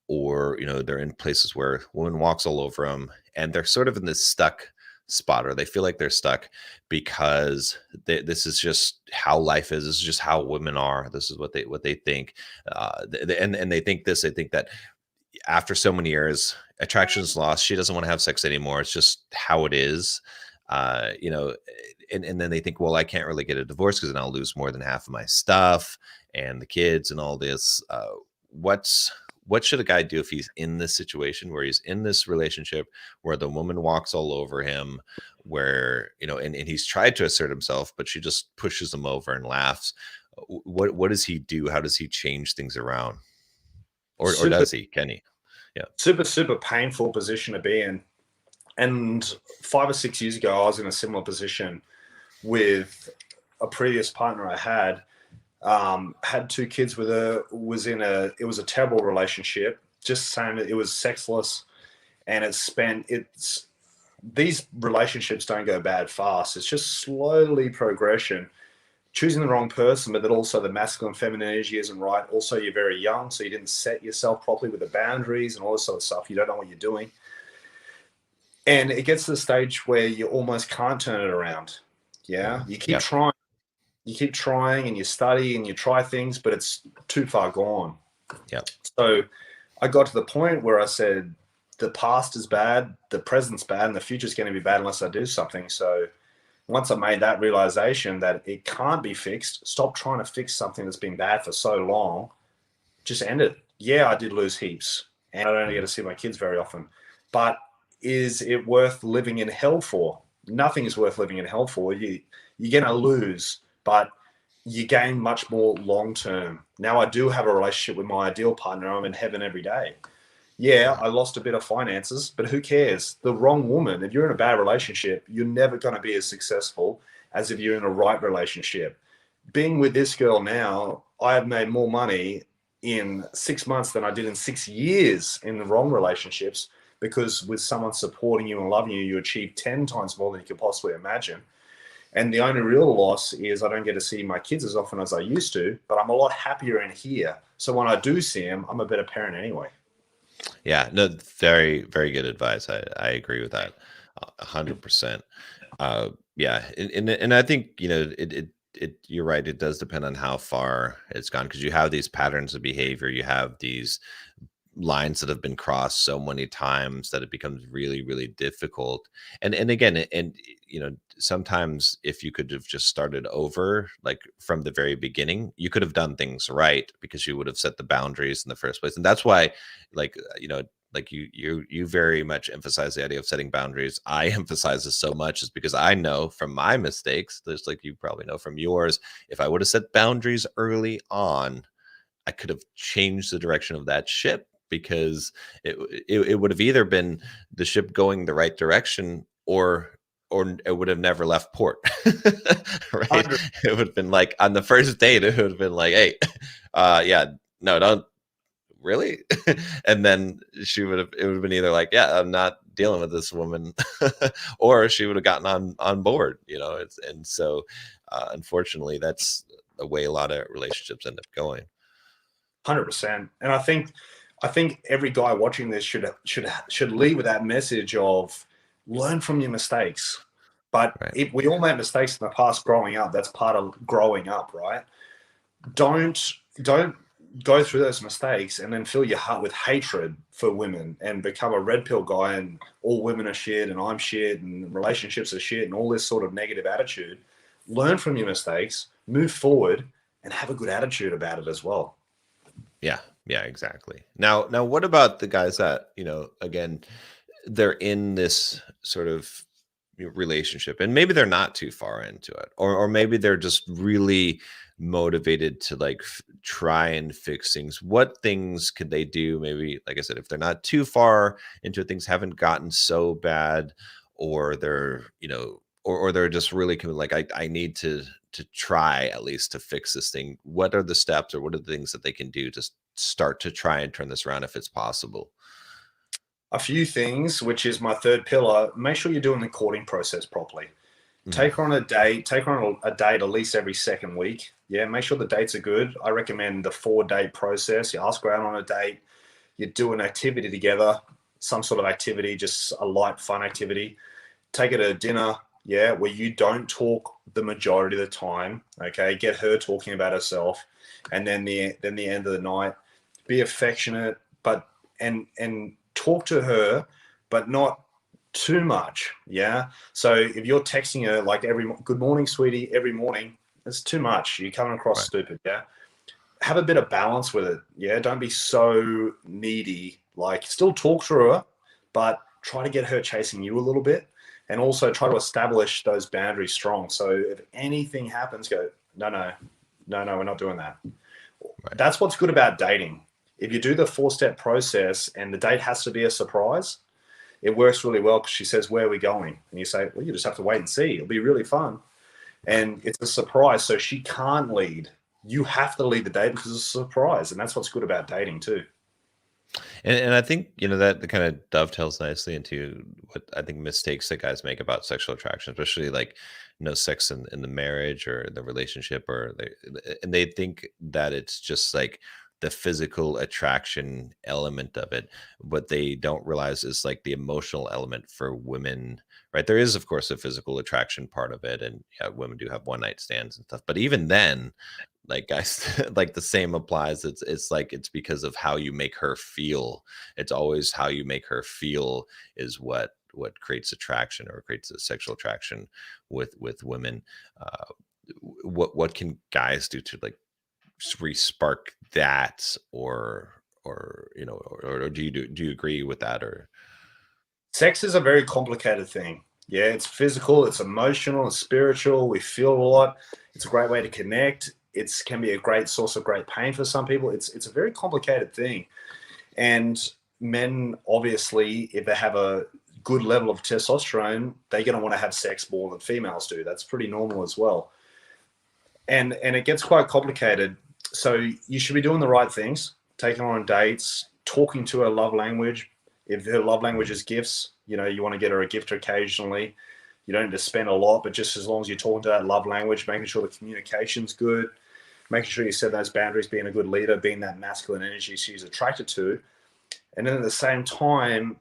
Or they're in places where a woman walks all over them, and they're sort of in this stuck spot, or they feel like they're stuck because this is just how life is. This is just how women are. This is what they think, and they think this. They think that after so many years, attraction is lost. She doesn't want to have sex anymore. It's just how it is. And then they think, well, I can't really get a divorce because then I'll lose more than half of my stuff and the kids and all this. What should a guy do if he's in this situation where he's in this relationship where the woman walks all over him, where, and he's tried to assert himself, but she just pushes him over and laughs? What does he do? How does he change things around? Or does he? Can he? Yeah. Super painful position to be in. And 5 or 6 years ago, I was in a similar position with a previous partner I had. Had 2 kids with her, it was a terrible relationship, just saying that it was sexless, and these relationships don't go bad fast. It's just slowly progression, choosing the wrong person, but then also the masculine feminine energy isn't right. Also, you're very young, so you didn't set yourself properly with the boundaries and all this sort of stuff. You don't know what you're doing. And it gets to the stage where you almost can't turn it around. Yeah, you keep Yep. trying, and you study and you try things, but it's too far gone. Yep. So I got to the point where I said, the past is bad, the present's bad, and the future's going to be bad unless I do something. So once I made that realization that it can't be fixed, stop trying to fix something that's been bad for so long, just end it. Yeah, I did lose heaps, and I don't get to see my kids very often. But is it worth living in hell for? Nothing is worth living in hell for. You're gonna lose, but you gain much more long term. Now I do have a relationship with my ideal partner. I'm in heaven every day. Yeah, I lost a bit of finances, but who cares? The wrong woman, if you're in a bad relationship, you're never going to be as successful as if you're in a right relationship. Being with this girl now, I have made more money in 6 months than I did in 6 years in the wrong relationships, because with someone supporting you and loving you, you achieve 10 times more than you could possibly imagine. And the only real loss is I don't get to see my kids as often as I used to, but I'm a lot happier in here. So when I do see them, I'm a better parent anyway. Yeah, no, very, very good advice. I agree with that 100%. Yeah, and I think you're right. It does depend on how far it's gone, because you have these patterns of behavior, you have these lines that have been crossed so many times that it becomes really, really difficult. And again, sometimes if you could have just started over, like from the very beginning, you could have done things right, because you would have set the boundaries in the first place. And that's why, like like you very much emphasize the idea of setting boundaries. I emphasize this so much is because I know from my mistakes, just like you probably know from yours, if I would have set boundaries early on, I could have changed the direction of that ship, because it would have either been the ship going the right direction, or it would have never left port. Right? 100 It would have been like on the first date, it would have been like, hey, yeah, no, don't really. And then it would have been either like, yeah, I'm not dealing with this woman, or she would have gotten on board, and so unfortunately that's the way a lot of relationships end up going. 100%. And I think every guy watching this should leave with that message of learn from your mistakes. But Right. if we all make mistakes in the past growing up, that's part of growing up, right? Don't go through those mistakes and then fill your heart with hatred for women and become a red pill guy and all women are shit and I'm shit and relationships are shit and all this sort of negative attitude. Learn from your mistakes, move forward, and have a good attitude about it as well. Yeah, yeah, exactly. Now what about the guys that, again, they're in this sort of relationship, and maybe they're not too far into it, or maybe they're just really motivated to like try and fix things. What things could they do? Maybe, like I said, if they're not too far into it, things haven't gotten so bad, or they're, or they're just really like, I need to try at least to fix this thing. What are the steps, or what are the things that they can do to start to try and turn this around if it's possible? A few things, which is my third pillar. Make sure you're doing the courting process properly. Mhm. Take her on a date. Take her on a date at least every second week. Yeah, make sure the dates are good. I recommend the 4-date process. You ask her out on a date. You do an activity together, some sort of activity, just a light, fun activity. Take her to dinner. Yeah, where you don't talk the majority of the time. Okay, get her talking about herself, and then the end of the night, be affectionate, but and talk to her, but not too much. Yeah. So if you're texting her like good morning, sweetie, every morning, it's too much. You're coming across Right. stupid. Yeah. Have a bit of balance with it. Yeah. Don't be so needy. Like, still talk to her, but try to get her chasing you a little bit. And also try to establish those boundaries strong. So if anything happens, go, no, no, no, no, we're not doing that. Right. That's what's good about dating. If you do the 4-step process and the date has to be a surprise, it works really well, because she says, where are we going? And you say, well, you just have to wait and see. It'll be really fun. Right. And it's a surprise. So she can't lead. You have to lead the date because it's a surprise. And that's what's good about dating too. And I think, that kind of dovetails nicely into what I think mistakes that guys make about sexual attraction, especially like no sex in the marriage or the relationship, and they think that it's just like the physical attraction element of it. What they don't realize is like the emotional element for women, right? There is, of course, a physical attraction part of it, and yeah, women do have one night stands and stuff. But even then, like guys, like the same applies. It's like it's because of how you make her feel. It's always how you make her feel is what creates attraction or creates a sexual attraction with women. Uh, what can guys do to like re-spark that, or you know, or do you agree with that? Or Sex is a very complicated thing. Yeah, it's physical, it's emotional, it's spiritual. We feel a lot. It's a great way to connect. It can be a great source of great pain for some people. It's a very complicated thing. And men, obviously, if they have a good level of testosterone, they're going to want to have sex more than females do. That's pretty normal as well. And it gets quite complicated. So you should be doing the right things, taking her on dates, talking to her love language. If her love language is gifts, you know, you want to get her a gift occasionally. You don't need to spend a lot, but just as long as you're talking to that love language, making sure the communication's good, making sure you set those boundaries, being a good leader, being that masculine energy she's attracted to. And then at the same time,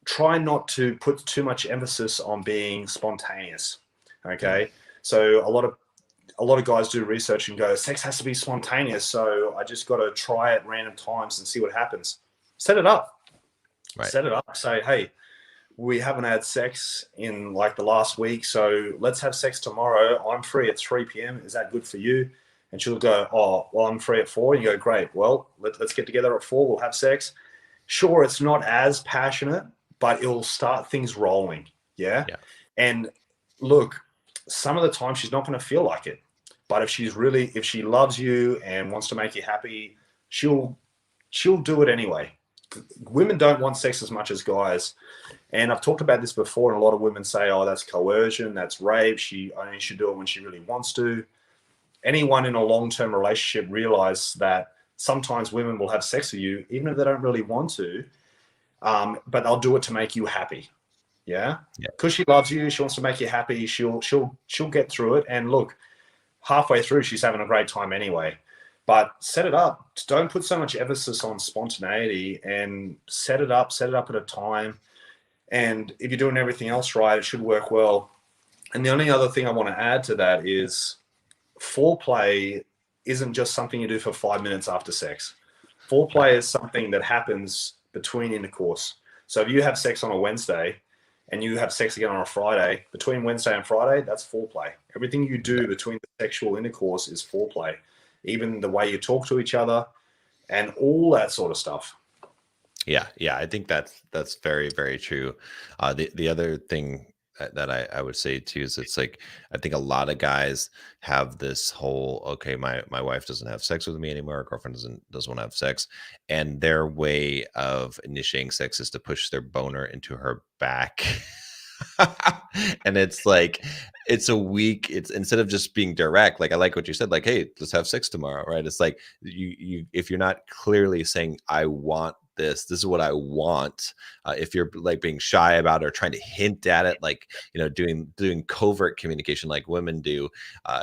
try not to put too much emphasis on being spontaneous. Okay. So a lot of guys do research and go, sex has to be spontaneous. So I just got to try at random times and see what happens. Set it up. right. Set it up. Say, hey, we haven't had sex in like the last week, so let's have sex tomorrow. I'm free at 3 p.m. Is that good for you? And she'll go, oh, well, I'm free at 4. And you go, great. Well, let's get together at 4. We'll have sex. Sure, it's not as passionate, but it'll start things rolling. Yeah. And look, some of the time she's not going to feel like it. But if she loves you and wants to make you happy, she'll do it anyway. Women don't want sex as much as guys. And I've talked about this before, and a lot of women say, oh, that's coercion, that's rape. She only should do it when she really wants to. Anyone in a long-term relationship realize that sometimes women will have sex with you, even if they don't really want to, but they'll do it to make you happy. Yeah. Because she loves you, she wants to make you happy. She'll get through it. And look, halfway through, she's having a great time anyway. But set it up. Don't put so much emphasis on spontaneity, and set it up at a time. And if you're doing everything else right, it should work well. And the only other thing I want to add to that is foreplay isn't just something you do for 5 minutes after sex. Foreplay is something that happens between intercourse. So if you have sex on a Wednesday and you have sex again on a Friday, between Wednesday and Friday, that's foreplay. Everything you do between the sexual intercourse is foreplay. Even the way you talk to each other and all that sort of stuff. Yeah, I think that's very, very true. The other thing that I would say too is it's like I think a lot of guys have this whole, okay, my wife doesn't have sex with me anymore, girlfriend doesn't want to have sex, and their way of initiating sex is to push their boner into her back. And it's like it's instead of just being direct, like I like what you said, like, hey, let's have sex tomorrow, right? It's like you if you're not clearly saying I want this is what I want. If you're like being shy about it or trying to hint at it, like, you know, doing covert communication like women do,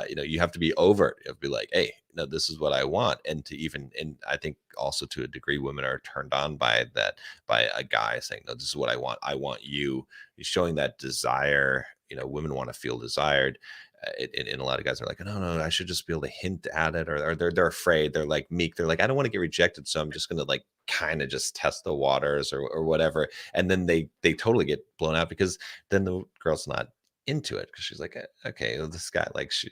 you know, you have to be overt. You have to be like, hey, no, this is what I want. And I think also to a degree, women are turned on by that, by a guy saying, no, this is what I want. I want you. He's showing that desire. You know, women want to feel desired. And a lot of guys are like, no, I should just be able to hint at it, or they're afraid. They're like meek. They're like, I don't want to get rejected, so I'm just going to like kind of just test the waters or whatever. And then they totally get blown out because then the girl's not into it because she's like, okay, well, this guy, like, she,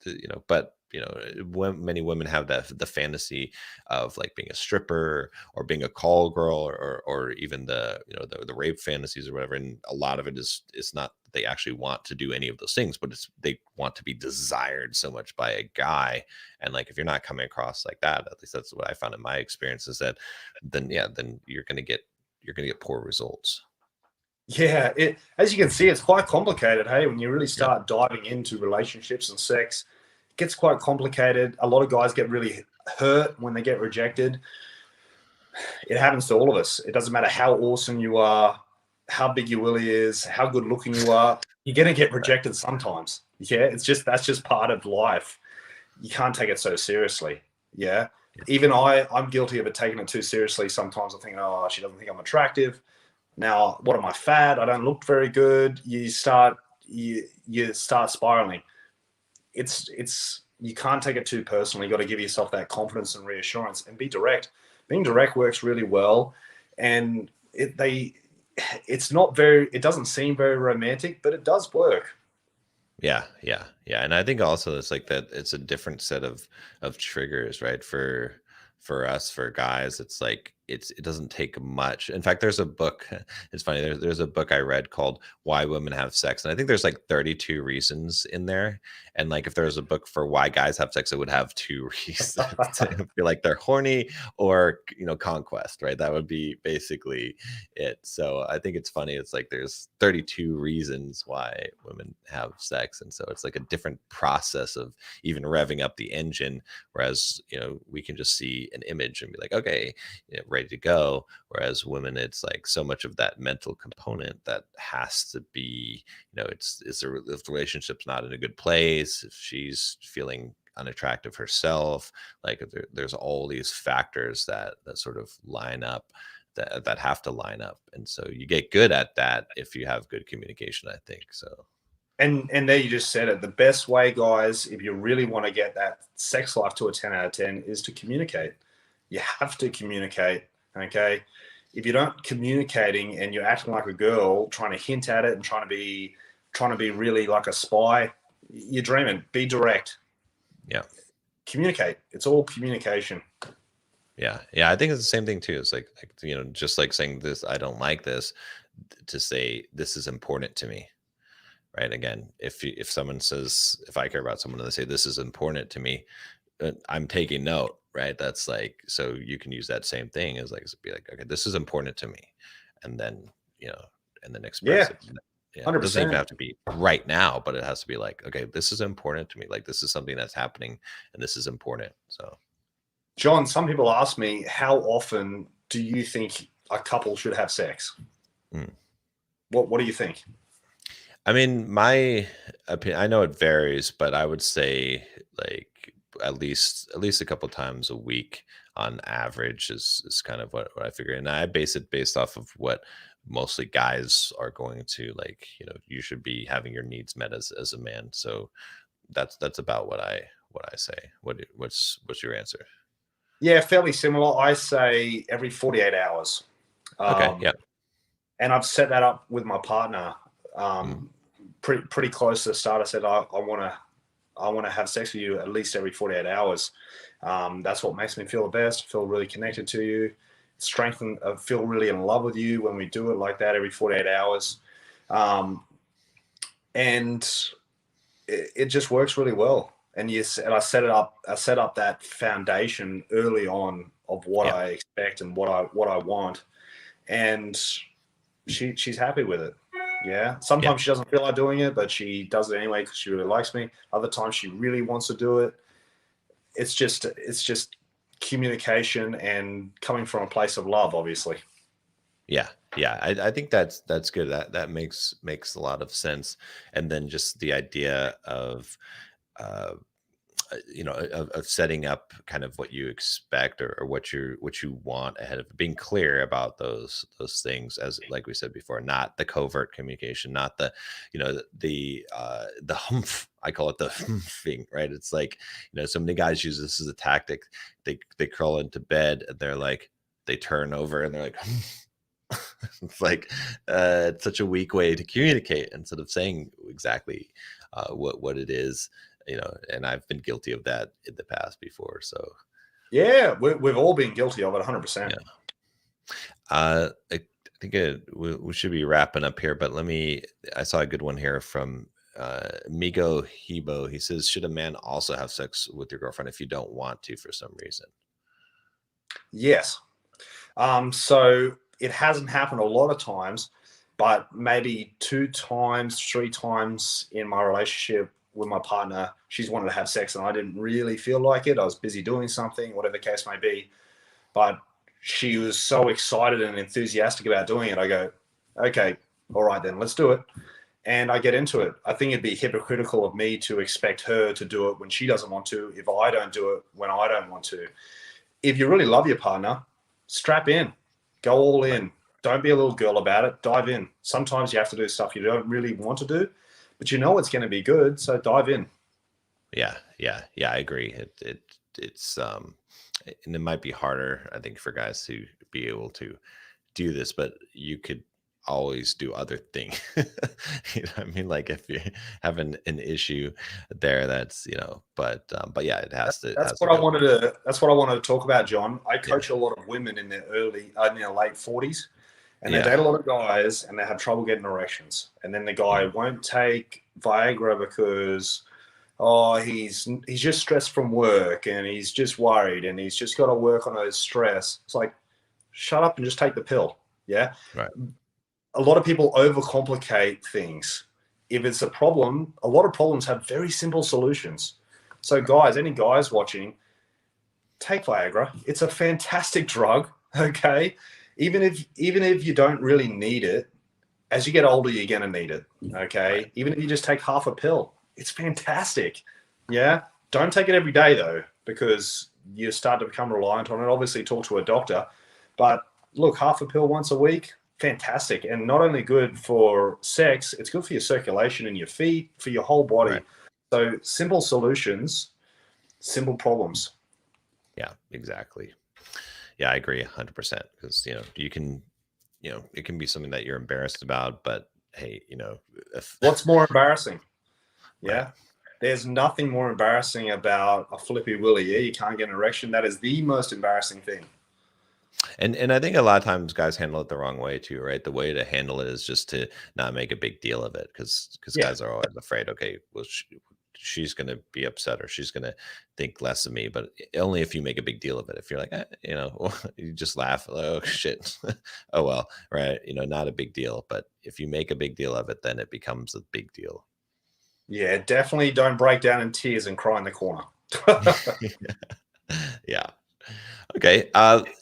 you know. But you know, many women have the fantasy of like being a stripper or being a call girl, or even the, you know, the rape fantasies or whatever. And a lot of it is, it's not that they actually want to do any of those things, but it's they want to be desired so much by a guy. And like if you're not coming across like that, at least that's what I found in my experience, is that then you're gonna get poor results. Yeah, as you can see, it's quite complicated. Hey, when you really start diving into relationships and sex, it gets quite complicated. A lot of guys get really hurt when they get rejected. It happens to all of us. It doesn't matter how awesome you are, how big your willy is, how good looking you are. You're going to get rejected sometimes. Yeah, that's just part of life. You can't take it so seriously. Yeah. even I'm guilty of it, taking it too seriously. Sometimes I think, oh, she doesn't think I'm attractive. Now, what am I, fat? I don't look very good. You start spiraling. It's you can't take it too personally. You got to give yourself that confidence and reassurance and be direct. Being direct works really well, and it doesn't seem very romantic, but it does work. Yeah, yeah, yeah. And I think also it's like that it's a different set of triggers, right? For us, for guys, it's like it doesn't take much. In fact, there's a book, it's funny, there's a book I read called Why Women Have Sex. And I think there's like 32 reasons in there. And like if there was a book for why guys have sex, it would have two reasons. It would be like they're horny or conquest, right? That would be basically it. So I think it's funny. It's like there's 32 reasons why women have sex. And so it's like a different process of even revving up the engine. Whereas, we can just see an image and be like, okay, ready to go. Whereas women, it's like so much of that mental component that has to be, if the relationship's not in a good place, if she's feeling unattractive herself, like there's all these factors that sort of line up, that have to line up. And so you get good at that if you have good communication, I think. So and there you just said it. The best way, guys, if you really want to get that sex life to a 10 out of 10, is to communicate. You have to communicate, okay? If you're not communicating and you're acting like a girl, trying to hint at it and trying to be really like a spy, you're dreaming. Be direct. Yeah. Communicate. It's all communication. Yeah. Yeah. I think it's the same thing too. It's like just like saying this, I don't like this, to say this is important to me. Right. Again, if someone says, if I care about someone and they say this is important to me, I'm taking note. Right. That's like, so you can use that same thing as like, be like, okay, this is important to me. And then, and then express it. Yeah. 100%. It doesn't even have to be right now, but it has to be like, okay, this is important to me. Like, this is something that's happening and this is important. So, John, some people ask me, how often do you think a couple should have sex? What do you think? I mean, my opinion, I know it varies, but I would say like at least a couple times a week on average is kind of what I figure. And I base it based off of what mostly guys are going to like, you should be having your needs met as a man. So that's about what I say. What's your answer? Yeah, fairly similar. I say every 48 hours. Okay. Yeah. And I've set that up with my partner. Pretty close to the start. I said, I want to have sex with you at least every 48 hours. That's what makes me feel the best. Feel really connected to you, feel really in love with you when we do it like that every 48 hours. And it just works really well. And I set up that foundation early on of what I expect and what I want. And she's happy with it. Yeah. Sometimes she doesn't feel like doing it, but she does it anyway because she really likes me. Other times she really wants to do it. It's just communication and coming from a place of love, obviously. Yeah. Yeah. I think that's good. That makes a lot of sense. And then just the idea of, of setting up kind of what you expect or what you want ahead of being clear about those things, as like we said before, not the covert communication, not the humph. I call it the humphing, right? It's like, so many guys use this as a tactic. They crawl into bed and they're like, they turn over and they're like, it's like it's such a weak way to communicate instead of saying exactly what it is. And I've been guilty of that in the past before. So, yeah, we've all been guilty of it, 100%. I think we should be wrapping up here, but I saw a good one here from Migo Hebo. He says, should a man also have sex with your girlfriend if you don't want to for some reason? Yes. So it hasn't happened a lot of times, but maybe 2 times, 3 times in my relationship with my partner, she's wanted to have sex and I didn't really feel like it. I was busy doing something, whatever the case may be. But she was so excited and enthusiastic about doing it. I go, okay, all right then, let's do it. And I get into it. I think it'd be hypocritical of me to expect her to do it when she doesn't want to, if I don't do it when I don't want to. if you really love your partner, strap in, go all Right. in. Don't be a little girl about it. Dive in. Sometimes you have to do stuff you don't really want to do, but you know it's going to be good, so dive in. Yeah, yeah, yeah. I agree. It's and it might be harder, I think, for guys to be able to do this, but you could always do other things. You know what I mean? Like if you have an issue there, that's but yeah, That's has to what I go. wanted to. That's what I wanted to talk about, John. I Yeah, coach a lot of women in their late 40s, and they yeah, date a lot of guys, and they have trouble getting erections. And then the guy mhm, won't take Viagra because he's just stressed from work, and he's just worried, and he's just got to work on his stress. It's like, shut up and just take the pill. Yeah. right, A lot of people overcomplicate things. If it's a problem, a lot of problems have very simple solutions. So, right, guys, any guys watching, take Viagra. It's a fantastic drug. Okay, even if you don't really need it, as you get older, you're gonna need it. right. Okay, even if you just take half a pill, it's fantastic. Yeah, don't take it every day though, because you start to become reliant on it. Obviously, talk to a doctor, but look, half a pill once a week, fantastic, and not only good for sex, it's good for your circulation in your feet, for your whole Right. body. So simple solutions, simple problems. Yeah, exactly. Yeah, I agree 100% because you can, it can be something that you're embarrassed about, but hey, if What's more embarrassing? right. Yeah. There's nothing more embarrassing about a flippy willy. Yeah, you can't get an erection. That is the most embarrassing thing. And I think a lot of times guys handle it the wrong way too, right? The way to handle it is just to not make a big deal of it because Yeah. guys are always afraid. Okay, well, she's going to be upset or she's going to think less of me. But only if you make a big deal of it. If you're like, you just laugh, like, oh shit, oh well, right? Not a big deal. But if you make a big deal of it, then it becomes a big deal. Yeah. Definitely don't break down in tears and cry in the corner. Yeah. Okay.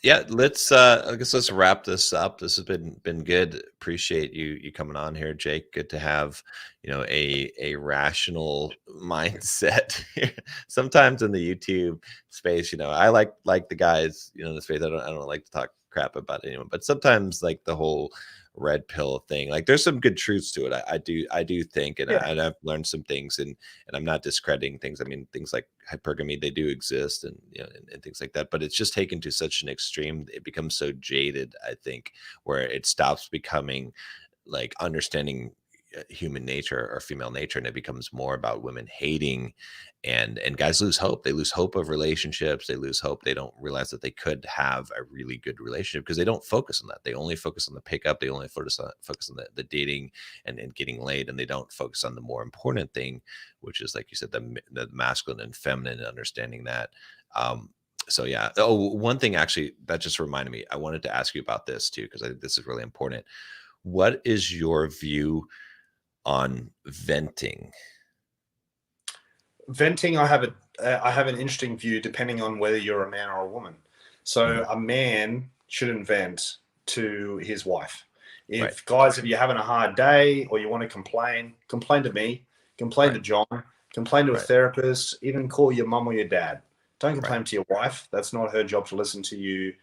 Yeah, I guess let's wrap this up. This has been good. Appreciate you coming on here, Jake. Good to have, a rational mindset here. Sometimes in the YouTube space, I like the guys, in the space. I don't like to talk crap about anyone, but sometimes like the whole red pill thing, like there's some good truths to it. I do think, and, Yeah. I've learned some things, and I'm not discrediting things. I mean, things like hypergamy, they do exist, and and things like that. But it's just taken to such an extreme; it becomes so jaded. I think where it stops becoming like understanding human nature or female nature, and it becomes more about women hating, and guys lose hope. They lose hope of relationships. They lose hope. They don't realize that they could have a really good relationship because they don't focus on that. They only focus on the pickup. They only focus on the dating and getting laid, and they don't focus on the more important thing, which is, like you said, the masculine and feminine, and understanding that. So yeah. Oh, one thing actually that just reminded me, I wanted to ask you about this too, because I think this is really important. What is your view on venting? Venting, I have an interesting view depending on whether you're a man or a woman. So Mhm. a man shouldn't vent to his wife. Right, If you're having a hard day or you want to complain, complain to me, complain right, to John, complain to a right, therapist, even call your mum or your dad. Don't right, complain to your wife. That's not her job to listen to you.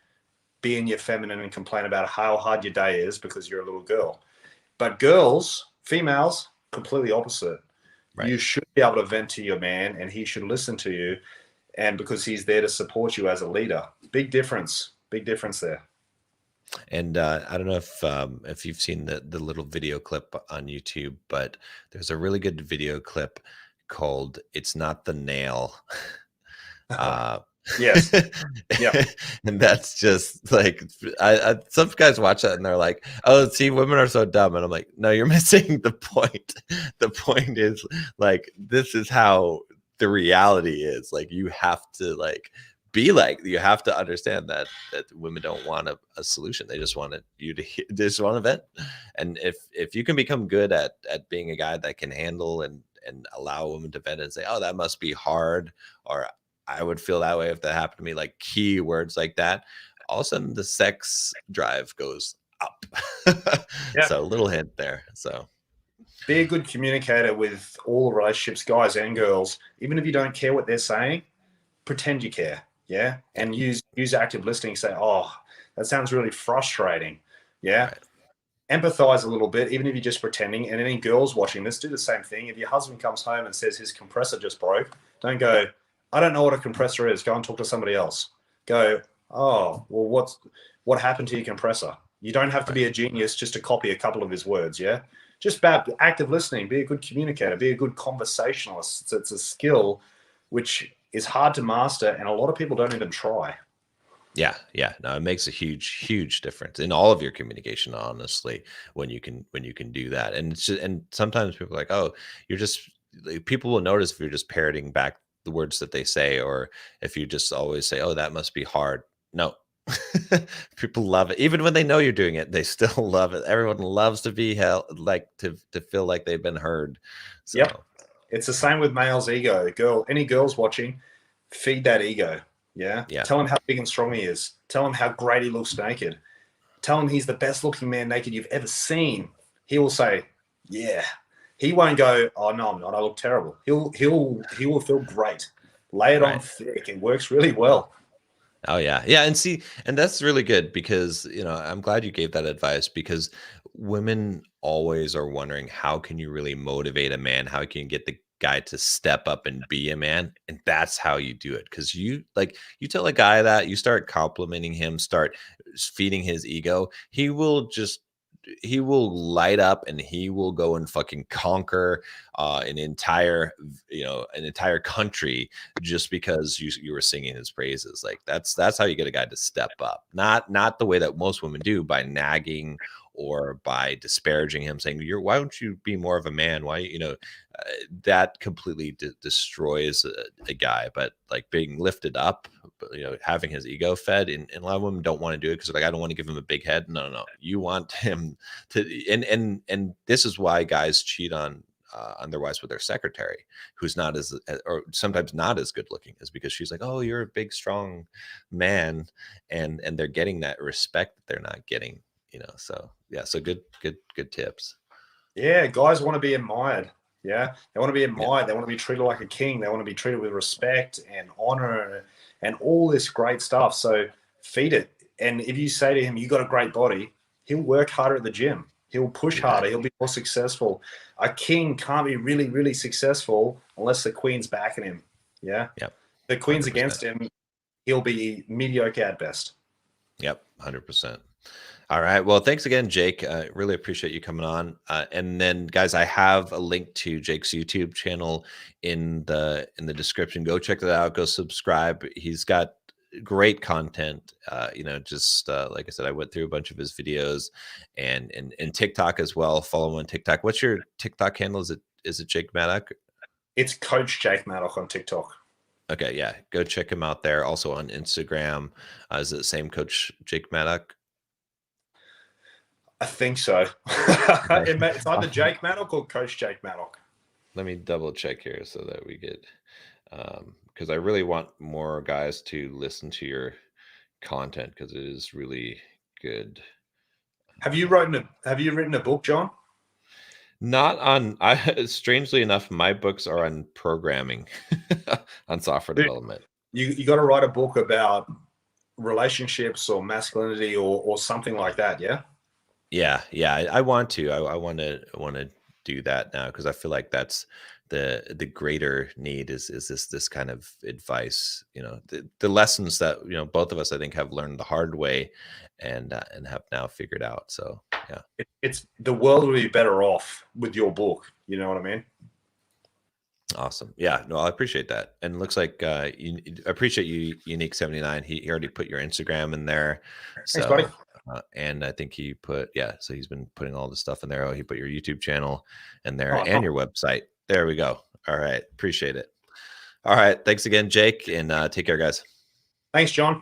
Be in your feminine and complain about how hard your day is because you're a little girl. But girls, females, completely opposite. right. You should be able to vent to your man and he should listen to you. And because he's there to support you as a leader. Big difference. Big difference there. And I don't know if you've seen the little video clip on YouTube, but there's a really good video clip called "It's Not the Nail." Uh, Yes. Yeah. and that's just like some guys watch that and they're like, "Oh, see, women are so dumb," and I'm like, "No, you're missing the point. The point is like this is how the reality is. Like you have to be like you have to understand that women don't want a solution. They just want they just want to vent. And if you can become good at being a guy that can handle and allow women to vent and say, oh, that must be hard, or I would feel that way if that happened to me, like keywords like that, all of a sudden the sex drive goes up. Yeah. So a little hint there. So Be a good communicator with all relationships, guys and girls. Even if you don't care what they're saying, pretend you care. yeah, and use active listening. Say, oh, that sounds really frustrating. Yeah, Right. empathize a little bit, even if you're just pretending. And any girls watching this, do the same thing. If your husband comes home and says his compressor just broke, don't go, I don't know what a compressor is. Go and talk to somebody else. Go, oh, well, what happened to your compressor? You don't have to be a genius just to copy a couple of his words. Yeah. Just about active listening, be a good communicator, be a good conversationalist. It's a skill which is hard to master, and a lot of people don't even try. Yeah, yeah. No, it makes a huge difference in all of your communication, honestly, when you can do that. And it's just, and sometimes people are like, oh, you're just like, people will notice if you're just parroting back the words that they say, or if you just always say, oh, that must be hard. No. People love it. Even when they know you're doing it, they still love it. Everyone loves to be held, like to feel like they've been heard. Yep. So It's the same with male's ego. Any girls watching, feed that ego. Yeah. yeah, Tell him how big and strong he is. Tell him how great he looks naked. Tell him he's the best looking man naked you've ever seen. He will say, yeah. He won't go, oh no, I'm not. I look terrible. He will feel great. Lay it on right. thick. It works really well. Oh yeah. Yeah, and see, and that's really good because, I'm glad you gave that advice because women always are wondering how can you really motivate a man? How can you get the guy to step up and be a man? And that's how you do it. Cuz you tell a guy that, you start complimenting him, start feeding his ego, he will light up and he will go and fucking conquer an entire country just because you were singing his praises. Like that's how you get a guy to step up. Not the way that most women do, by nagging or by disparaging him, saying why don't you be more of a man? Why that completely destroys a guy. But like being lifted up, having his ego fed, and a lot of women don't want to do it because like, I don't want to give him a big head. No, you want him to, and this is why guys cheat on their wives with their secretary, who's not as or sometimes not as good looking, is because she's like, oh, you're a big strong man, and they're getting that respect that they're not getting. So yeah, so good tips. Yeah, guys want to be admired. Yeah, they want to be Yeah, admired. They want to be treated like a king. They want to be treated with respect and honor and all this great stuff. So feed it. And if you say to him, "You got a great body," he'll work harder at the gym. He'll push you bet. harder. He'll be more successful. A king can't be really, really successful unless the queen's backing him. Yeah, Yep. the queen's 100%. against him. He'll be mediocre at best. Yep. 100%. All right. Well, thanks again, Jake. Really appreciate you coming on. And then, guys, I have a link to Jake's YouTube channel in the description. Go check that out. Go subscribe. He's got great content. Just like I said, I went through a bunch of his videos, and TikTok as well. Follow him on TikTok. What's your TikTok handle? Is it Jake Maddock? It's Coach Jake Maddock on TikTok. Okay, yeah. Go check him out there. Also on Instagram. Is it the same Coach Jake Maddock? I think so. Okay. It's either Jake Maddock or Coach Jake Maddock. Let me double check here so that we get, because I really want more guys to listen to your content because it is really good. Have you written a book, John? Not on, I strangely enough, my books are on programming, on software development. You got to write a book about relationships or masculinity or something like that, yeah? Yeah, yeah, I want to. I want to do that now because I feel like that's the greater need is this kind of advice. The lessons that both of us I think have learned the hard way, and have now figured out. So yeah, It's the world will be better off with your book. You know what I mean? awesome. Yeah, no, I appreciate that, and it looks like I appreciate you, Unique79. He already put your Instagram in there, Thanks, buddy. so. And I think he put, yeah, so he's been putting all the stuff in there. Oh, he put your YouTube channel in there Oh, and your website. There we go. All right. Appreciate it. All right. Thanks again, Jake. And take care, guys. thanks, John.